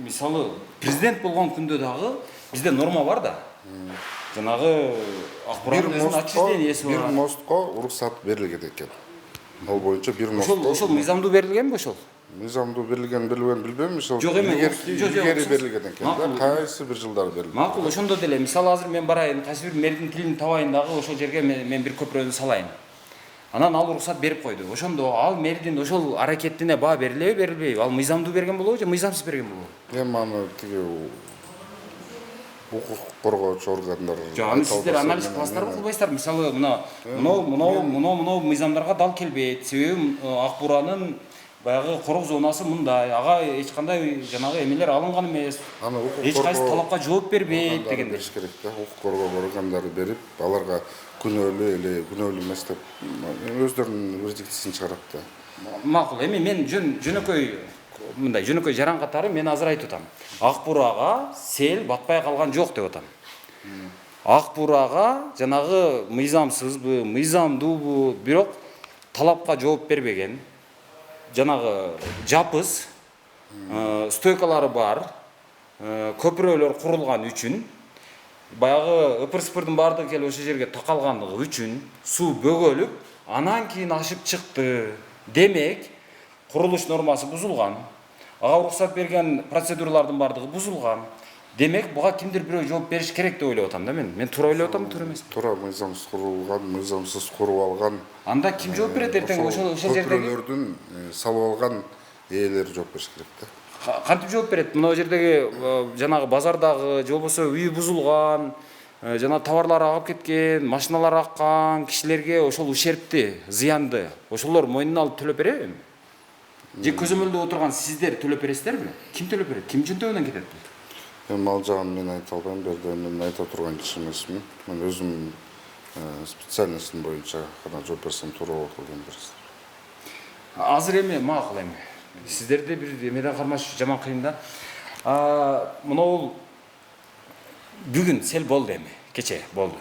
мисалы президент болгон күндө дагы бизде норма бар да. Жанагы акбуранын өзүнүн отчисленияси бир бар. мостко уруксат берилген экен. Ал боюнча бир мостко. Ошол мыйзамдуу берилгенби ошол? Мыйзамдуу берилген билбейм, ошол Жок эми, илгери берилген экен да. Макул. Кайсы бир жылдары берилген. Макул, ошондо деле мисалы азыр мен барайын, кайсы бир мэрдин тилин табайын дагы ошол жерге мен бир көпүрөнү салайын. Анан ал уруксат берип койду. Ошондо ал мэрдин ошол аракетине баа берилеби? Ал мыйзамдуу берген болобу же мыйзамсыз берген болобу? Эми аны тиги укук коргоочу органдар. Жок, аны сиздер анализ кыласыздарбы, кылбайсыздарбы? Мисалы мына мыйзамдарга дал келбейт. Себеби Акбуранын баягы корок зонасы мындай, ага эч кандай жанагы эмелер алынган эмес. Аны укук эч кайсы талапка жооп бербейт дегендей. Бериш керек да, укук коргоо органдары берип, аларга күнөөлүү эмес деп өздөрүнүн вердиктисин чыгарат да. Макул, эми мен жөнөкөй жаран катары мен азыр айтып атам. Ак бурага сел батпай калган жок деп атам. Ак бурага жанагы мыйзамсызбы, мыйзамдуубу, бирок талапка жооп бербеген. Жанагы жапыз, стойкалары бар, көпүрөлөр курулган үчүн, баягы ыпыр-сыпырдын баардыгы келип ошол жерге такалгандыгы үчүн суу бөгөлүп, анан кийин ашып чыкты. Демек, курулуш нормасы бузулган. Ага уруксат берген процедуралардын баардыгы бузулган. Демек, буга кимдир бирөө жооп бериш керек деп ойлоп атам да мен. Мен туура ойлоп атамбы, туура эмеспи? Туура, мыйзамсыз курулган, мыйзамсыз куруп алган. Анда ким жооп берет эртең ошол жердеги? Көпүрөлөрдүн салып алган ээлери жооп бериш керек да. Кантип жооп берет? Мына жердеги жанагы базардагы же болбосо үйү бузулган, жана товарлар агып кеткен, машиналар аккан кишилерге ошол ущербти, зыянды ошолор мойнуна алып төлөп береби? Же көзөмөлдө отурган сиздер төлөп бересиздерби? Ким төлөп берет? Ким жөндөмүнөн кетет? Эми ал жагын мен айта албайм, берде мен айта турган киши эмесмин. Мен өзүм специальностьтун боюнча гана жооп берсем туура болот деп бересиз. Азыр эми макул эми. Сиздерде бир эмеден кармаш жаман кыйын да. Мына бүгүн сел болду эми, кече болду.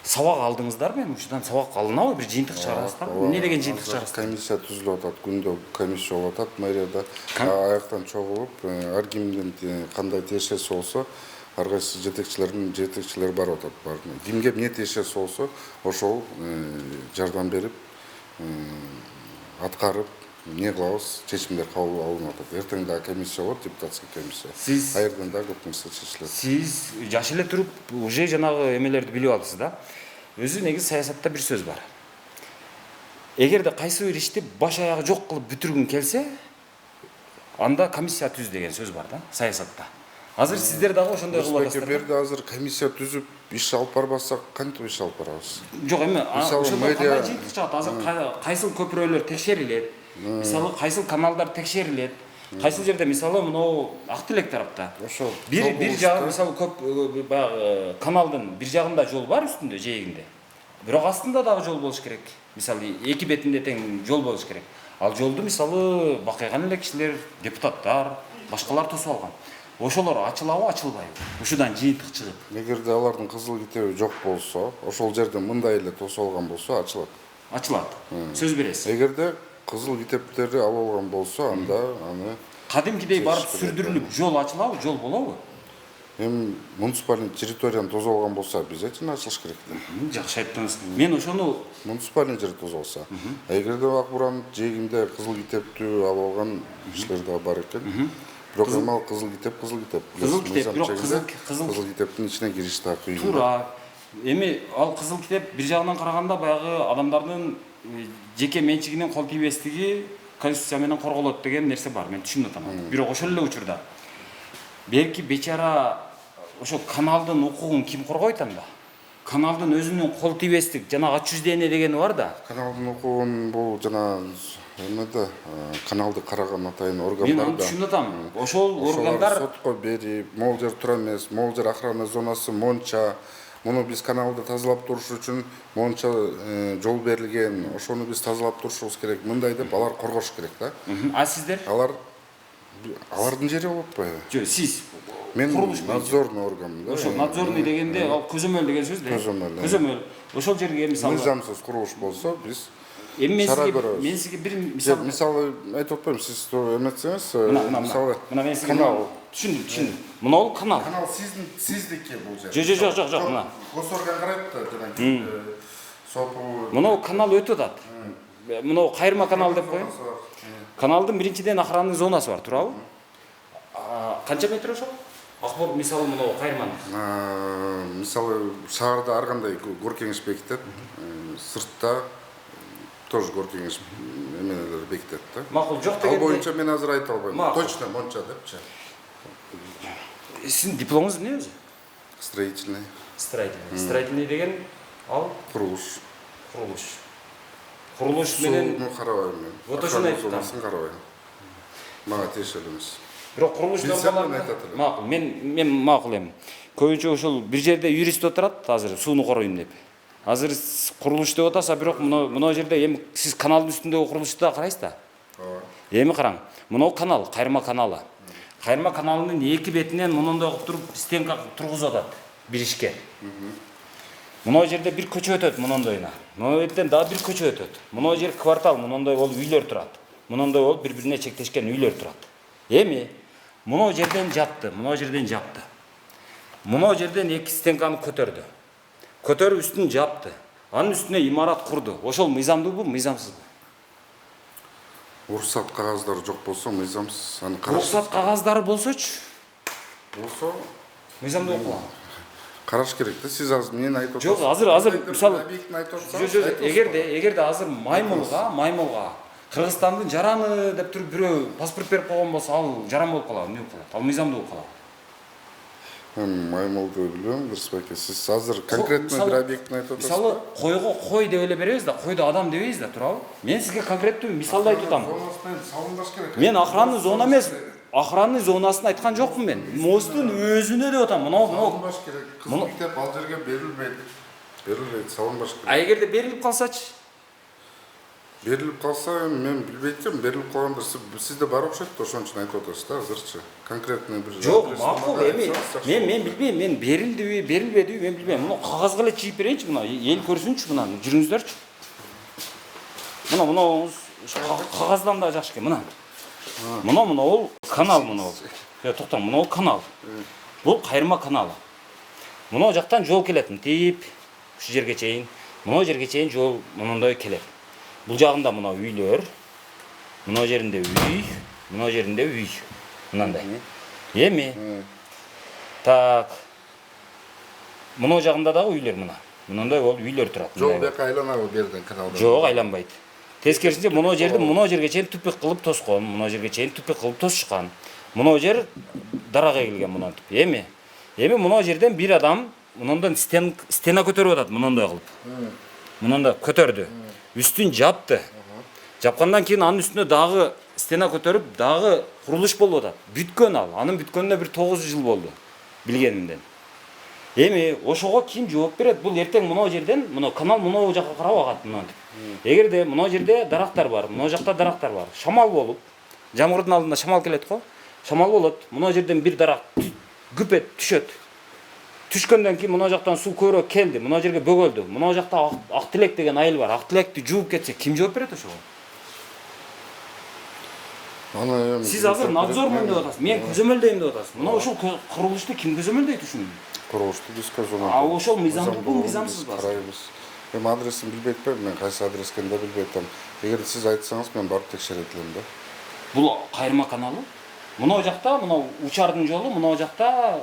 Сабак алдыңыздарбы эми? Ушудан сабак алынабы? Бир жыйынтык чыгарасыздарбы? Эмне деген жыйынтык чыгарасыздар? Комиссия түзүлүп атат, күндө комиссия болуп атат мэрияда. Аяктан чогулуп, ар кимдин кандай тиешеси болсо, ар кайсы жетекчилер барып атат. Кимге эмне тиешеси болсо, ошол жардам берип, аткарып, эмне кылабыз, чечимдер кабыл алынып атат. Эртең дагы комиссия болот, депутатский комиссия. Айырдан дагы көп нерсе чечилет. Сиз жаш эле туруп уже жанагы эмелерди билип алыпсыз да. Өзү негизи саясатта бир сөз бар. Эгерде кайсы бир ишти баш аягы жок кылып бүтүргүң келсе, анда комиссия түз деген сөз бар да, саясатта. Азыр сиздер дагы ошондой кылып атасыздар. Берде азыр комиссия түзүп иш алып барбасак, кантип иш алып барабыз? Жок эми, ошондой кандай жыйынтык чыгат? Азыр кайсыл көпүрөлөр текшерилет, мисалы кайсыл каналдар текшерилет, кайсыл жерде мисалы мынау Ак Тилек тарапта. Ошол бир жагы мисалы көп баягы каналдын бир жагында жол бар үстүндө, жээгинде. Бирок астында дагы жол болуш керек. Мисалы эки бетинде тең жол болуш керек. Ал жолду мисалы бакайган эле кишилер, депутаттар, башкалар тосуп алган. Ошолор ачылабы, ачылбайбы? Ушудан жыйынтык чыгып. Эгерде алардын кызыл китеби жок болсо, ошол жерде мындай эле тосуп алган болсо, ачылат. Ачылат. Сөз бересиз. Эгерде кызыл китептерди алып алган болсо, анда аны кадимкидей барып сүрдүрүлүп жол ачылабы, жол болобу? Эми муниципальный территорияны тосуп алган болсо, обязательно ачылыш керек да. Жакшы айттыңыз. Мен ошону муниципальный жер тосуп алса. Эгерде Ак Буран жээгинде кызыл китепти алып алган кишилер да бар экен. Бирок эми ал кызыл китеп. Кызыл китеп, бирок кызыл китептин ичине кириш да кыйын. Туура. Эми ал кызыл китеп бир жагынан караганда баягы адамдардын жеке менчигинин кол тийбестиги конституция менен корголот деген нерсе бар. Мен түшүнүп атам. Бирок ошол эле учурда белки бечара ошо каналдын укугун ким коргойт анда? Каналдын өзүнүн кол тийбестик жана отчуждение дегени бар да. Каналдын укугун бул жана эмеде каналды караган атайын органдар да. Мен түшүнүп атам. Ошол органдар сотко берип, могул жер тура эмес, могул жер охрана зонасы монча, Муну биз каналды тазалап туруш үчүн монча жол берилген, ошону биз тазалап турушубуз керек. Мындай деп алар коргош керек да. А сиздер? Алардын жери болуп атпайбы? Жок, сиз Мен надзорный органмын да. Ошо надзорный дегенде ал көзөмөл деген сөз да. Көзөмөл. Ошол жерге мисалы мыйзамсыз курулуш болсо биз эми мен сизге бир мисалы айтып атпаймынбы, сиз эметсеңиз, мисалы мына мен сизге канал. Түшүндүм. Мына канал. Канал сиздики бул жер. Жок, мына. Госорган карайт да, жанагы соту. Мына канал өтүп атат. Мына кайырма канал деп коеюн. Каналдын биринчиден охранный зонасы бар, туурабы? Канча метр ошол? Акбол мисалы мына кайырманын. Мисалы шаарда ар кандай гор кеңеш бекитет, сыртта тоже гор кеңеш эменелер бекитет да. Макул, жок Ал дегенде. боюнча мен азыр айта албайм. Точно монча депчи. Сиздин дипломуңуз эмне өзү? Строительный. Строительный деген ал Курулуш. Курулуш менен Сууну карабайм мен. Вот ошону айттым. Зонасын карабайм. Мага тиешелүү эмес. Бирок курулуш нормалары макул, мен макул эми. Көбүнчө ошол бир жерде юрист отурат азыр сууну короюм деп. Азыр курулуш деп атаса, бирок мына жерде эми сиз каналдын үстүндөгү курулушту да карайсыз да. Ооба. Эми караң, мына канал, кайырма каналы. Кайырма каналынын эки бетинен мындай кылып туруп стенка тургузуп атат бир ишке. Мына жерде бир көчө өтөт мынандайына. Мына беттен дагы бир көчө өтөт. Мына жер квартал, мындай болуп үйлөр турат. Мындай болуп бири-бирине чектешкен үйлөр турат. Эми мына жерден жапты. Мына жерден эки стенканы көтөрдү. Көтөрүп үстүн жапты. Анын үстүнө имарат курду. Ошол мыйзамдуубу, мыйзамсызбы? Уруксат кагаздары жок болсо мыйзамсыз. Аны караш. Уруксат кагаздары болсочу? Болсо Мыйзамдуу окула. Караш керек да. Сиз азыр мен айтып Жок, азыр мисалы эгерде азыр маймылга Кыргызстандын жараны деп туруп бирөө паспорт берип койгон болсо, ал жаран болуп калат, эмне болуп калат? Ал мыйзамдуу болуп калат. Маймылды билбейм, Дырысбек. Сиз азыр конкретно бир объектini айтып атасыз. Мисалы, койго кой деп эле беребиз да, койду адам дебейбиз да, туурабы? Мен сизге конкреттүү мисалды айтып атам. Мен охранный зона эмес, охранный зонасын айткан жокмун мен. Мосттун өзүнө деп атам. Салынбаш керек. Кыз мектеп ал жерге берилбейт, салынбаш керек. А эгерде берилип калсачы? Берилип калса, мен билбейт, берилип калганда сизде бар окшойт да, ошон үчүн айтып атасыз да, азырчы. Конкретный бир Жок, макул эми. Мен билбейм, мен берилдиби, берилбедиби, мен билбейм. Муну кагазга эле чийип берейинчи, мына эл көрсүнчү, мына жүрүңүздөрчү. Мына кагаздан да жакшы экен, мына. Мына ол канал, мына ол. Токтоң, мына ол канал. Бул кайырма каналы. Мына жактан жол келет, мынтип, ушу жерге чейин. Мына жерге чейин жол мындай келет. Бул жагында мына үйлөр, мына жеринде үй, мынандай. Эми так. Мына жагында дагы үйлөр мына. Мындай болуп үйлөр турат. Жол бека айланабы берден каналда? Жок, айланбайт. Тескерисинче мына жерди мына жерге чейин түпөк кылып тоскон, мына жерге чейин түпөк кылып тосушкан. Мына жер дарага келген мынантип. Эми мына жерден бир адам мындан стена көтөрүп атат, мындай кылып. Мындай көтөрдү. Үстүн жапты. Жапкандан кийин анын үстүнө дагы стена көтөрүп, дагы курулуш болуп атат. Бүткөн ал. Анын бүткөнүнө бир 9 жыл болду, билгенимден. Эми ошого ким жооп берет? Бул эртең мына жерден, мына канал мына жакка карап агат мынантип. Эгерде мына жерде дарактар бар, мына жакта дарактар бар. Шамал болуп, жамгырдын алдында шамал келет го. Шамал болот. Мына жерден бир дарак күпет түшөт. Түшкөндөн кийин мына жактан суу көбүрөөк келди, мына жерге бөгөлдү. Мына жакта ак тилек деген айыл бар. Ак тилекти жууп кетсе, ким жооп берет ошого? Сиз азыр надзормун деп атасыз. Мен көзөмөлдөйм деп атасыз. Мына ошол курулушту ким көзөмөлдөйт ушуну? Курулушту биз көзөмөлдөйбүз. А ошол мыйзамдуу, мыйзамсызбы? Карайбыз. Эми адресин билбей атпайм, мен кайсы адрес экенин да билбей атам. Эгер сиз айтсаңыз, мен барып текшерет элем да. Бул кайырма каналы? Мына жакта, мына учардын жолу, мына жакта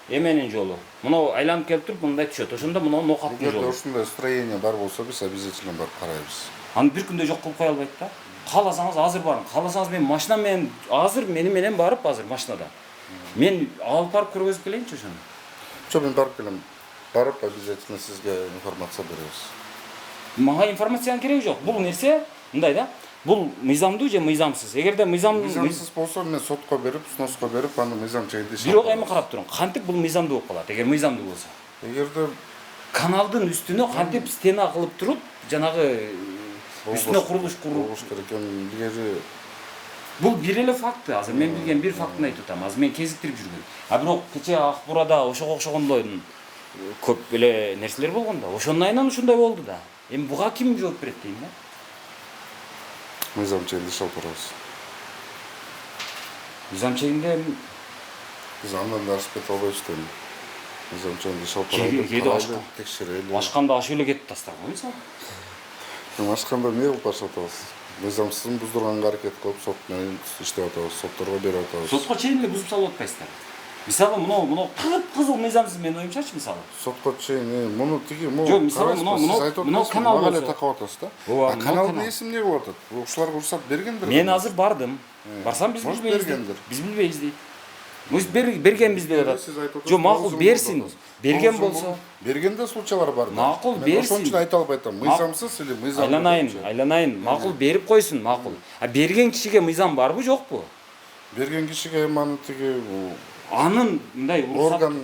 эменин жолу. Мына айланып келип туруп мындай түшөт. Ошондо мына нокаттын жолу. Эгерде ушундай строение бар болсо, биз обязательно барып карайбыз. Аны бир күндө жок кылып кое албайт да. Кааласаңыз азыр барың. Кааласаңыз мен машина менен азыр мени менен барып азыр машинада. Мен алып барып көргөзүп келейинчи ошону. Жок, мен барып келем. Барып обязательно сизге информация беребиз. Мага информациянын кереги жок. Бул нерсе мындай да. Бул мыйзамдуу же мыйзамсыз. Эгерде мыйзамсыз болсо, мен сотко берип, сноско берип, аны мыйзам чегинде бирок эми карап туруң. Кантип бул мыйзамдуу болуп калат? Эгер мыйзамдуу болсо. Эгерде каналдын үстүнө кантип стена кылып туруп жанагы үстүнө курулуш куруп болуш керек экен илгери. бул бир эле факты, азыр мен билген бир фактын айтып атам, азыр мен кезиктирип жүргөн. А бирок кечээ Ак Буурада ошого окшогондой көп эле нерселер болгон да, ошонун айынан ушундай болду да. Эми буга ким жооп берет дейм да? Мыйзам чегинде иш алып барабыз. Мыйзам чегинде Биз андан да ашып кете албайбыз да. Мыйзам чегинде иш алып кээде барабыз. Текшерели. ашканда аш эле кетип тастаган мисалы. Ашканда эмне кылып ашып атабыз? Мыйзамсыздын буздурганга аракет кылып сот менен иштеп атабыз, сотторго берип атабыз. Сотко чейин эле бузуп салып атпайсыздар. Мисалы мынау кызыл мыйзамсыз менин оюмчачы мисалы. Сотко чейин муну тиги Жок, мисалы мынау канал болсо болсо такап атасыз да. Ооба, А каналдын ээси эмне кылып атат? Ушуларга уруксат бергендир. Мен азыр бардым. Барсам биз Может, билбейбиз. бергендир. Биз билбейбиз дейт. Бергенбиз деп атат. Сиз айтып Жок, макул атасыз, берсин. атасыз. Берген болсо. Бергенде случайлар бар да. Макул Мен берсин. ошон үчүн айта албай атам. Мыйзамсыз или мыйзамдуу. Айланайын. Макул берип койсун, макул. А берген кишиге мыйзам барбы, жокпу? Берген кишиге эми аны тиги Анын мындай орган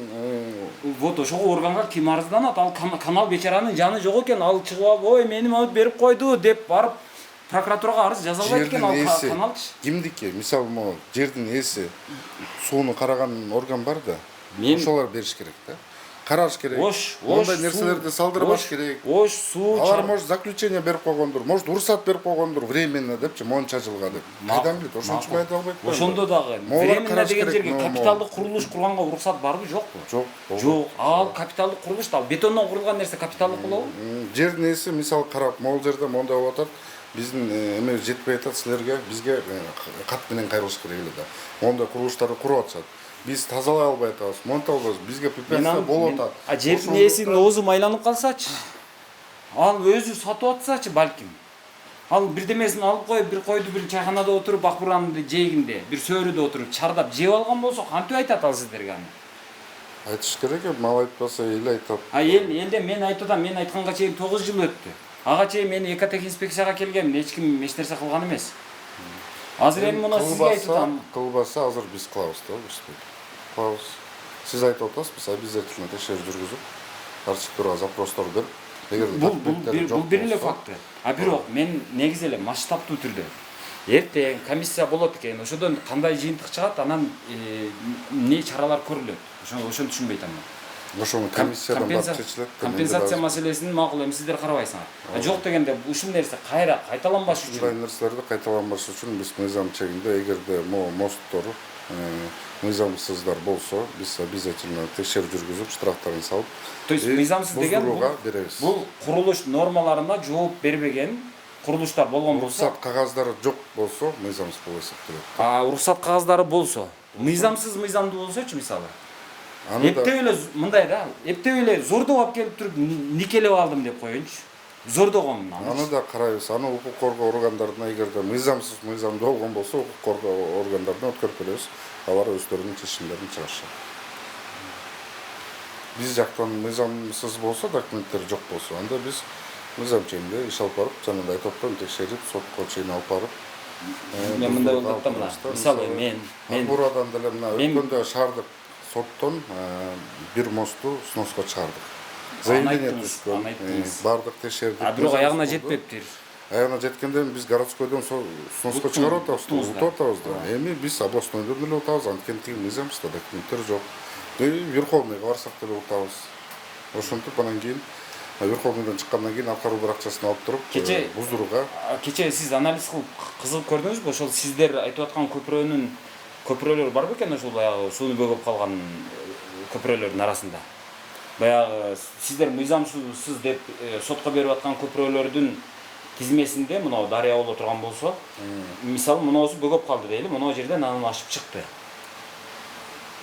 вот ошого органга ким арызданат? Ал канал бечаранын жаны жок экен, ал чыгып алып, ой, мени алып берип койду деп барып прокуратурага арыз жаза албайт экен, ал каналчы. Кимдики? Мисалы, могу жердин ээси сууну караган орган бар да. Ошолор бериш керек да. Караш керек. Мондай нерселерди салдырбаш керек. Суу. Алар может заключение берип койгондур, может уруксат берип койгондур временно депчи, монча жылга деп. Кайдан билет? Ошон үчүн айта албайт. Ошондо дагы временно деген жерге капиталдык курулуш курганга уруксат барбы, жокпу? Жок. Ал капиталдык курулуш да, бетондон курулган нерсе капиталдык болобу? Жердин ээси мисалы карап, могул жерде мондай болуп атат. Биздин эме жетпей атат силерге, бизге кат менен кайрылыш керек эле да. Мондай курулуштарды куруп атышат. Биз тазалай албай атабыз, монтап албайбыз, бизге препятствие болуп атат. А жердин ээсинин оозу майланып калсачы? Ал өзү сатып атсачы балким. Ал бирдемесин алып коюп, бир койду бир чайханада отуруп, Ак Бууранын жээгинде, бир сөөрүдө отуруп чардап жеп алган болсо, кантип айтат ал сиздерге аны? Айтыш керек, мал айтпаса эл айтат. Элде мен айтып атам, мен айтканга чейин 9 жыл өттү. Ага чейин мен экотехинспекцияга келгем, эч ким эч нерсе кылган эмес. Азыр эми муну сизге айтып атам. Кылбаса азыр биз кылабыз да, кылабыз. Сиз айтып атасыз, биз обязательно текшерүү жүргүзүп, архивдерге запростор берип, бул бир эле факты. А бирок мен негизи эле масштабтуу түрдө эртең комиссия болот экен, ошодон кандай жыйынтык чыгат, анан эмне чаралар көрүлөт. Ошону түшүнбөй атам. Ошону комиссиядан барып чечилет. Компенсация маселесин макул эми сиздер карабайсыңар. Жок дегенде ушул нерсе кайра кайталанбаш үчүн. Ушундай нерселерди кайталанбаш үчүн биз мыйзам чегинде эгерде мосттор мыйзамсыздар болсо, биз обязательно текшерүү жүргүзүп, штрафтарын салып, то есть мыйзамсыз деген бул курулуш нормаларына жооп бербеген курулуштар болгон болсо, уруксат кагаздары жок болсо, мыйзамсыз болуп эсептелет. Уруксат кагаздары болсо, мыйзамсыз мыйзамдуу болсочу мисалы. Эптеп эле мындай да, эптеп эле зордоп алып келип туруп никелеп алдым деп коеюнчу. Зордогон. Аны да карайбыз. Аны укук коргоо органдарына эгерде мыйзамсыз мыйзамдуу болгон болсо, укук коргоо органдарына өткөрүп беребиз. Алар өздөрүнүн чечимдерин чыгарышат. Биз жактан мыйзамсыз болсо, документтер жок болсо, анда биз мыйзам чегинде иш алып барып, жана айтып атам, текшерип, сотко чейин алып барып. Мен мындай болуп атам да. Мисалы мен Бурадан деле мына өткөндө шаардык соттон бир мосту сноска чыгардык. Заявление түшкөн, бардык текшердик. А бирок аягына жетпептир. Аягына жеткенде биз городскойдон сноска чыгарып атабыз, утуп атабыз да. Эми биз областнойдон деле утабыз, анткени тиги мыйзамсыз документтер жок. Верховныйга барсак деле утабыз. Ошентип анан кийин Верховныйдан чыккандан кийин аткаруу баракчасын алып туруп, буздурууга. Кечээ сиз анализ кылып кызыгып көрдүңүзбү? Ошол сиздер айтып аткан көпүрөлөр барбы экен, ошол баягы сууну бөгөп калган көпүрөлөрдүн арасында? Баягы сиздер мыйзамсыз деп сотко берип аткан көпүрөлөрдүн тизмесинде мына дарыя боло турган болсо, мисалы муноосу бөгөп калды дейли, мына жерден анан ашып чыкты.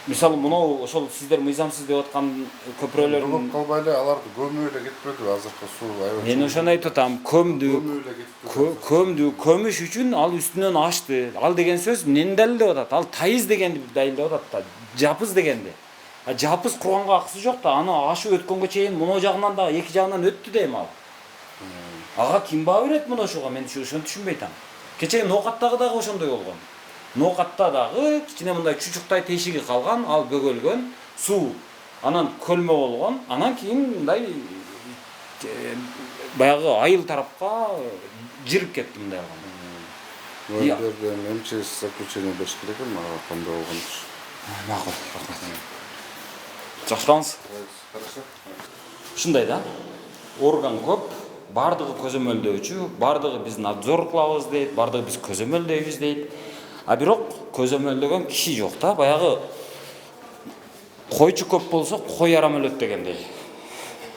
Мисалы мына ошол сиздер мыйзамсыз деп аткан көпүрөлөр бөгөп калбай эле аларды көмүү эле кетпедиби азыркы суу аябай. Мен ошону айтып атам, көмүш үчүн ал үстүнөн ашты. Ал деген сөз эмнени далилдеп атат? Ал тайыз дегенди далилдеп атат да, жапыз дегенди. Жапыз курганга акысы жок да, аны ашып өткөнгө чейин мына жагынан да эки жагынан өттү дейм ал. Ага ким баа берет мына ушуга? Мен ошону түшүнбөй атам. Кечээ Ноокаттагы дагы ошондой болгон. Ноокатта дагы кичине мындай чучуктай тешиги калган, ал бөгөлгөн, суу анан көлмө болгон, анан кийин мындай баягы айыл тарапка жирип кетти мындай кылганда. Мөндөрдөн МЧС заключение бериш керек экен мага кандай болгончу. Макул, рахмат. Жакшыраңыз. Хорошо. Ушундай да. Орган көп, бардыгы көзөмөлдөөчү, бардыгы биз надзор кылабыз дейт, бардыгы биз көзөмөлдөйбүз дейт. А бирок көзөмөлдөгөн киши жок да, баягы койчу көп болсо кой арам өлөт дегендей.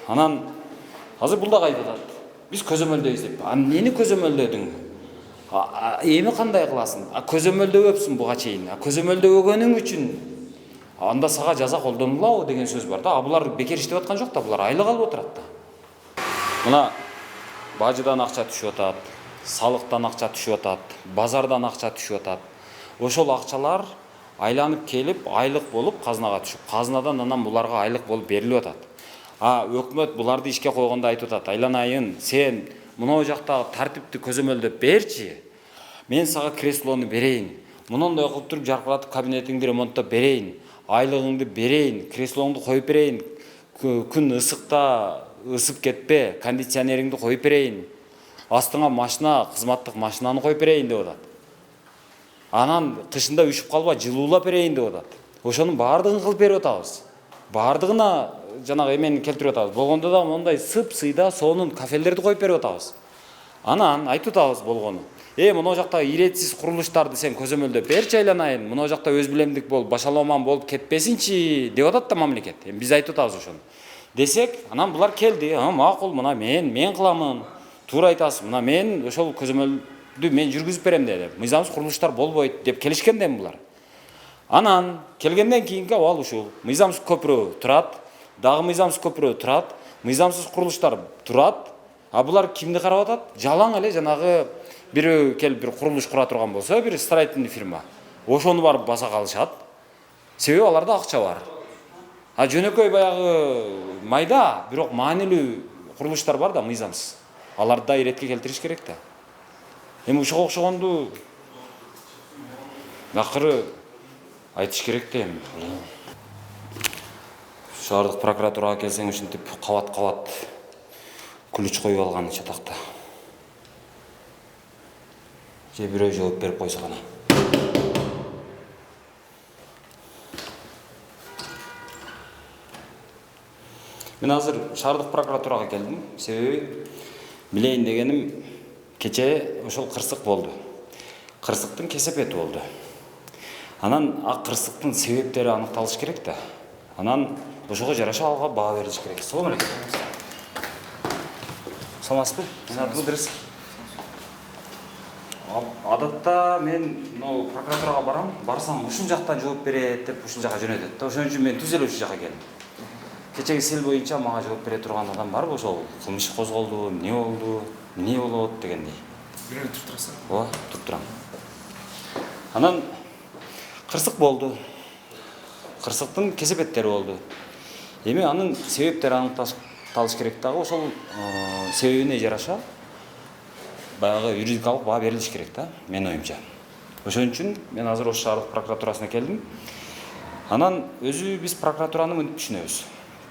Анан азыр бул дагы айтып атат. Биз көзөмөлдөйбүз деп. А эмнени көзөмөлдөдүң? Эми кандай кыласың? Көзөмөлдөбөпсүң буга чейин. Көзөмөлдөбөгөнүң үчүн анда сага жаза колдонулабы деген сөз бар да. Булар бекер иштеп аткан жок да, булар айлык алып отурат да. Мына бажыдан акча түшүп атат, салыктан акча түшүп атат, базардан акча түшүп атат. Ошол акчалар айланып келип айлык болуп казынага түшүп, казынадан анан буларга айлык болуп берилип атат. Өкмөт буларды ишке койгондо айтып атат, айланайын, сен мына жактагы тартипти көзөмөлдөп берчи. Мен сага креслону берейин. Мындай кылып туруп жаркыратып кабинетиңди ремонттоп берейин. Айлыгыңды берейин, креслоңду коюп берейин. Күн ысыкта ысып кетпе, кондиционериңди коюп берейин. Астыңа машина, кызматтык машинаны коюп берейин деп атат. Анан кышында үшүп калба, жылуулап берейин деп атат. Ошонун баардыгын кылып берип атабыз. Баардыгына жанагы эмени келтирип атабыз. Болгондо да мондай сыйда сонун кафелерди коюп берип атабыз. Анан айтып атабыз болгону. Мына жактагы иретсиз курулуштарды сен көзөмөлдөп берчи айланайын. Мына жакта өз билемдик болуп, башаламан болуп кетпесинчи деп атат да мамлекет. Биз айтып атабыз ошону. Десек, анан булар келди. Макул, мына мен кыламын. Туура айтасыз. Мына мен ошол көзөмөлдү мен жүргүзүп берем деп. Мыйзамсыз курулуштар болбойт деп келишкенден булар. Анан келгенден кийинки абал ушул. Мыйзамсыз көпүрө турат, дагы мыйзамсыз көпүрө турат, мыйзамсыз курулуштар турат. Булар кимди карап атат? Жалаң эле жанагы бирөө келип бир курулуш кура турган болсо, бир строительный фирма. Ошону барып баса калышат. Себеби аларда акча бар. Жөнөкөй баягы майда, бирок маанилүү курулуштар бар да мыйзамсыз. Аларды да иретке келтириш керек да. Ушуга окшогонду акыры айтыш керек да эми. Шаардык прокуратурага келсең ушинтип кабат-кабат ключ коюп алган чатакта. Же бирөө жооп берип койсо гана. Мен азыр шаардык прокуратурага келдим. Себеби билейин дегеним кече ошол кырсык болду. Кырсыктын кесепети болду. Анан кырсыктын себептери аныкталыш керек да. Анан ошого жараша алга баа берилиш керек. Салам алейкум. Саламатсызбы? Мен атым Идрис. Адатта мен прокуратурага барсам ушул жактан жооп берет деп ушул жака жөнөтөт да. Ошон үчүн мен түз эле ушул жака келдим. Кечеги сел боюнча мага жооп бере турган адам барбы? Ошол кылмыш козголду, эмне болду, эмне болот дегендей. Бирөө туруп турасың? Ооба, туруп турам. Анан кырсык болду. Кырсыктын кесепеттери болду. Эми анын себептери аныкталыш керек дагы, ошол себебине жараша баягы юридикалык баа берилиш керек да, менин оюмча. Ошон үчүн мен азыр Ош шаардык прокуратурасына келдим. Анан өзү биз прокуратураны мынтип түшүнөбүз.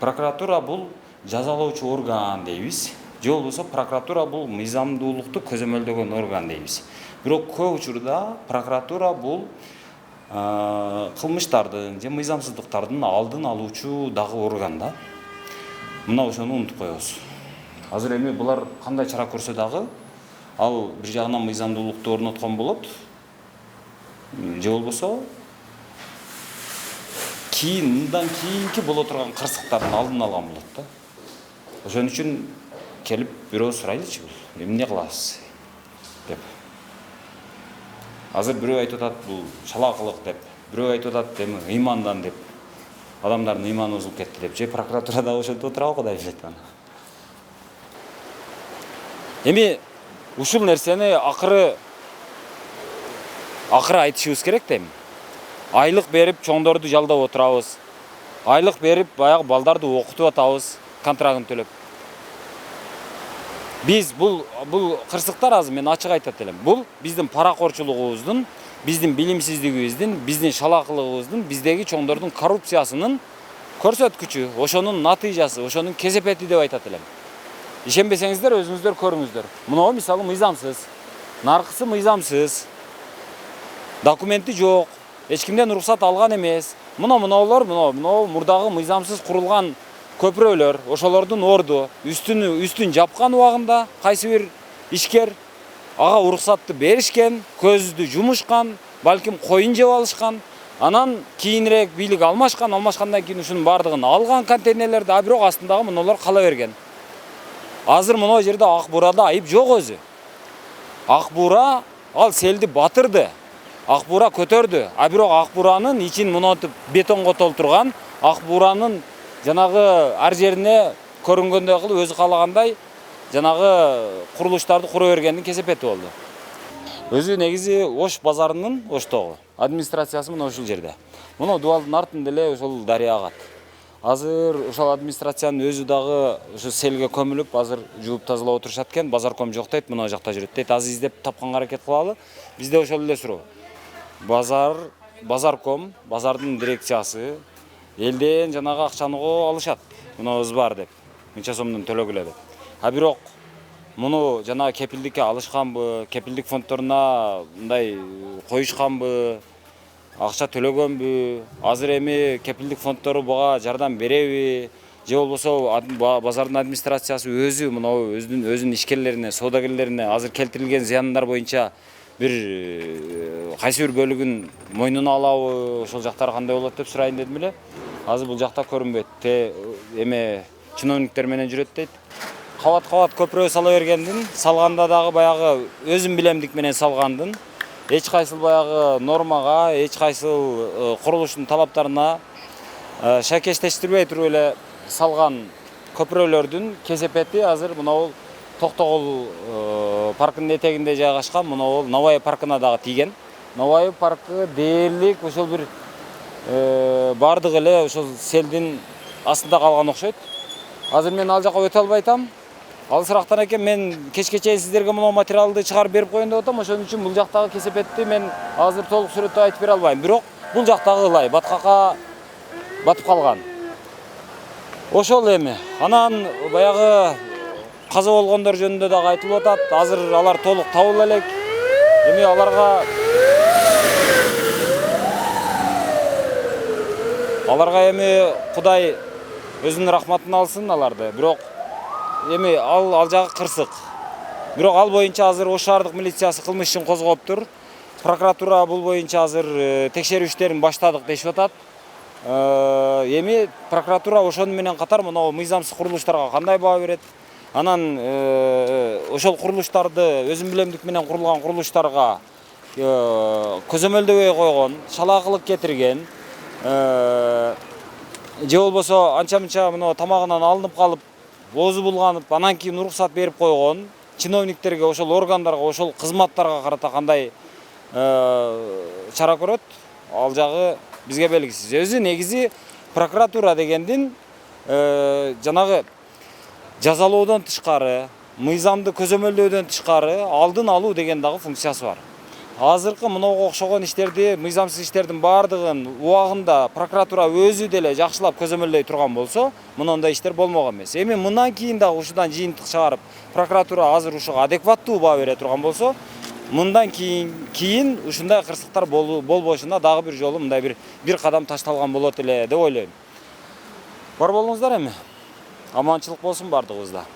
Прокуратура бул жазалоочу орган дейбиз. Же болбосо прокуратура бул мыйзамдуулукту көзөмөлдөгөн орган дейбиз. Бирок көп учурда прокуратура бул кылмыштардын же мыйзамсыздыктардын алдын алуучу дагы орган да. Мына ошону унутуп коебуз. Азыр эми булар кандай чара көрсө дагы ал бир жагынан мыйзамдуулукту орноткон болот. Же болбосо мындан кийинки боло турган кырсыктардын алдын алган болот да. Ошон үчүн келип бирөө сурайлычы бул эмне кыласыз деп. Азыр бирөө айтып атат бул шалакылык деп, бирөө айтып атат эми ыймандан деп. Адамдардын ыйманы бузулуп кетти деп. Же прокуратура да ошентип отурабы, Кудай билет аны. Эми ушул нерсени акыры айтышыбыз керек да эми. Айлык берип чоңдорду жалдап отурабыз. Айлык берип баягы балдарды окутуп атабыз, контрагын төлөп. Биз бул кырсыктар азыр мен ачык айтат элем. Бул биздин паракорчулугубуздун, биздин билимсиздигибиздин, биздин шалакылыгыбыздын, биздеги чоңдордун коррупциясынын көрсөткүчү, ошонун натыйжасы, ошонун кесепети деп айтат элем. Ишенбесеңиздер өзүңүздөр көрүңүздөр. Мынау мисалы мыйзамсыз, наркысы мыйзамсыз, документи жок, эч кимден уруксат алган эмес. Мунулар мурдагы мыйзамсыз курулган көпүрөлөр, ошолордун орду, үстүн жапкан убагында кайсы бир ишкер ага уруксатты беришкен, көздү жумушкан, балким коюн жеп алышкан. Анан кийинирээк бийлик алмашкандан кийин ушунун бардыгын алган контейнерлерди, а бирок астындагы мунулар кала берген. Азыр мына жерде Ак Буурада айып жок өзү. Ак Буура ал селди батырды. Ак Буура көтөрдү. А бирок Ак Бууранын ичин мынтип бетонго толтурган, Ак Бууранын жанагы ар жерине көрүнгөндөй кылып өзү каалагандай жанагы курулуштарды кура бергендин кесепети болду. Өзү негизи Ош базарынын, Оштогу администрациясы мына ушул жерде. Мына дубалдын артында эле ошол дарыя агат. Азыр ошол администрациянын өзү дагы ошо селге көмүлүп, азыр жууп тазалап отурушат экен. Базарком жок дейт, мына жакта жүрөт дейт. Азыр издеп тапканга аракет кылалы. Бизде ошол эле суроо. Базарком, базардын дирекциясы элден жанагы акчаны алышат. Мынабыз бар деп. Мынча сомдон төлөгүлө деп. А бирок муну жанагы кепилдикке алышканбы, кепилдик фонддоруна мындай коюшканбы, акча төлөгөнбү, азыр эми кепилдик фонддору буга жардам береби, же болбосо базардын администрациясы өзү мына өзүнүн ишкерлерине, соодагерлерине азыр келтирилген зыяндар боюнча бир кайсы бир бөлүгүн мойнуна алабы, ошол жактары кандай болот деп сурайын дедим эле. Азыр бул жакта көрүнбөйт. Эме чиновниктер менен жүрөт дейт. Кабат көпүрө сала бергендин, салганда дагы баягы өзүм билемдик менен салгандын, эч кайсыл баягы нормага, эч кайсыл курулуштун талаптарына шакештештирбей туруп эле салган көпүрөлөрдүн кесепети азыр мына Токтогул паркынын этегинде жайгашкан мына Новай паркына дагы тийген. Новай паркы дээрлик ошол бир бардыгы эле ошол селдин астында калган окшойт. Азыр мен ал жака өтө албайтам. Алысырактан экен мен кечке чейин сиздерге мына материалды чыгарып берип коеюн деп атам. Ошон үчүн бул жактагы кесепетти мен азыр толук сүрөттө айтып бере албайм. Бирок бул жактагы ылай баткакка батып калган. Ошол эми. Анан баягы каза болгондор жөнүндө дагы айтылып атат. Азыр алар толук табыла элек. Эми аларга эми Кудай өзүнүн рахматын алсын аларды. Бирок эми ал жагы кырсык. Бирок ал боюнча азыр Ош шаардык милициясы кылмыш ишин козгоптур. Прокуратура бул боюнча азыр текшерүү иштерин баштадык дешип атат. Эми прокуратура ошону менен катар мына мыйзамсыз курулуштарга кандай баа берет? Анан ошол курулуштарды өзүм билемдик менен курулган курулуштарга көзөмөлдөбөй койгон, шалаакылык кетирген, же болбосо анча-мынча мына тамагынан алынып калып, оозу булганып, анан кийин уруксат берип койгон чиновниктерге, ошол органдарга, ошол кызматтарга карата кандай чара көрөт? Ал жагы бизге белгисиз. Өзү негизи прокуратура дегендин жанагы жазалоодон тышкары, мыйзамды көзөмөлдөөдөн тышкары алдын алуу деген дагы функциясы бар. Азыркы мынага окшогон иштерди, мыйзамсыз иштердин баардыгын убагында прокуратура өзү деле жакшылап көзөмөлдөй турган болсо, мындай иштер болмогон эмес. Эми мындан кийин дагы ушудан жыйынтык чыгарып, прокуратура азыр ушуга адекваттуу баа бере турган болсо, мындан кийин ушундай кырсыктар болбошуна дагы бир жолу мындай бир кадам ташталган болот эле деп ойлойм. Бар болуңуздар эми. Аманчылык болсун бардыгыбызда.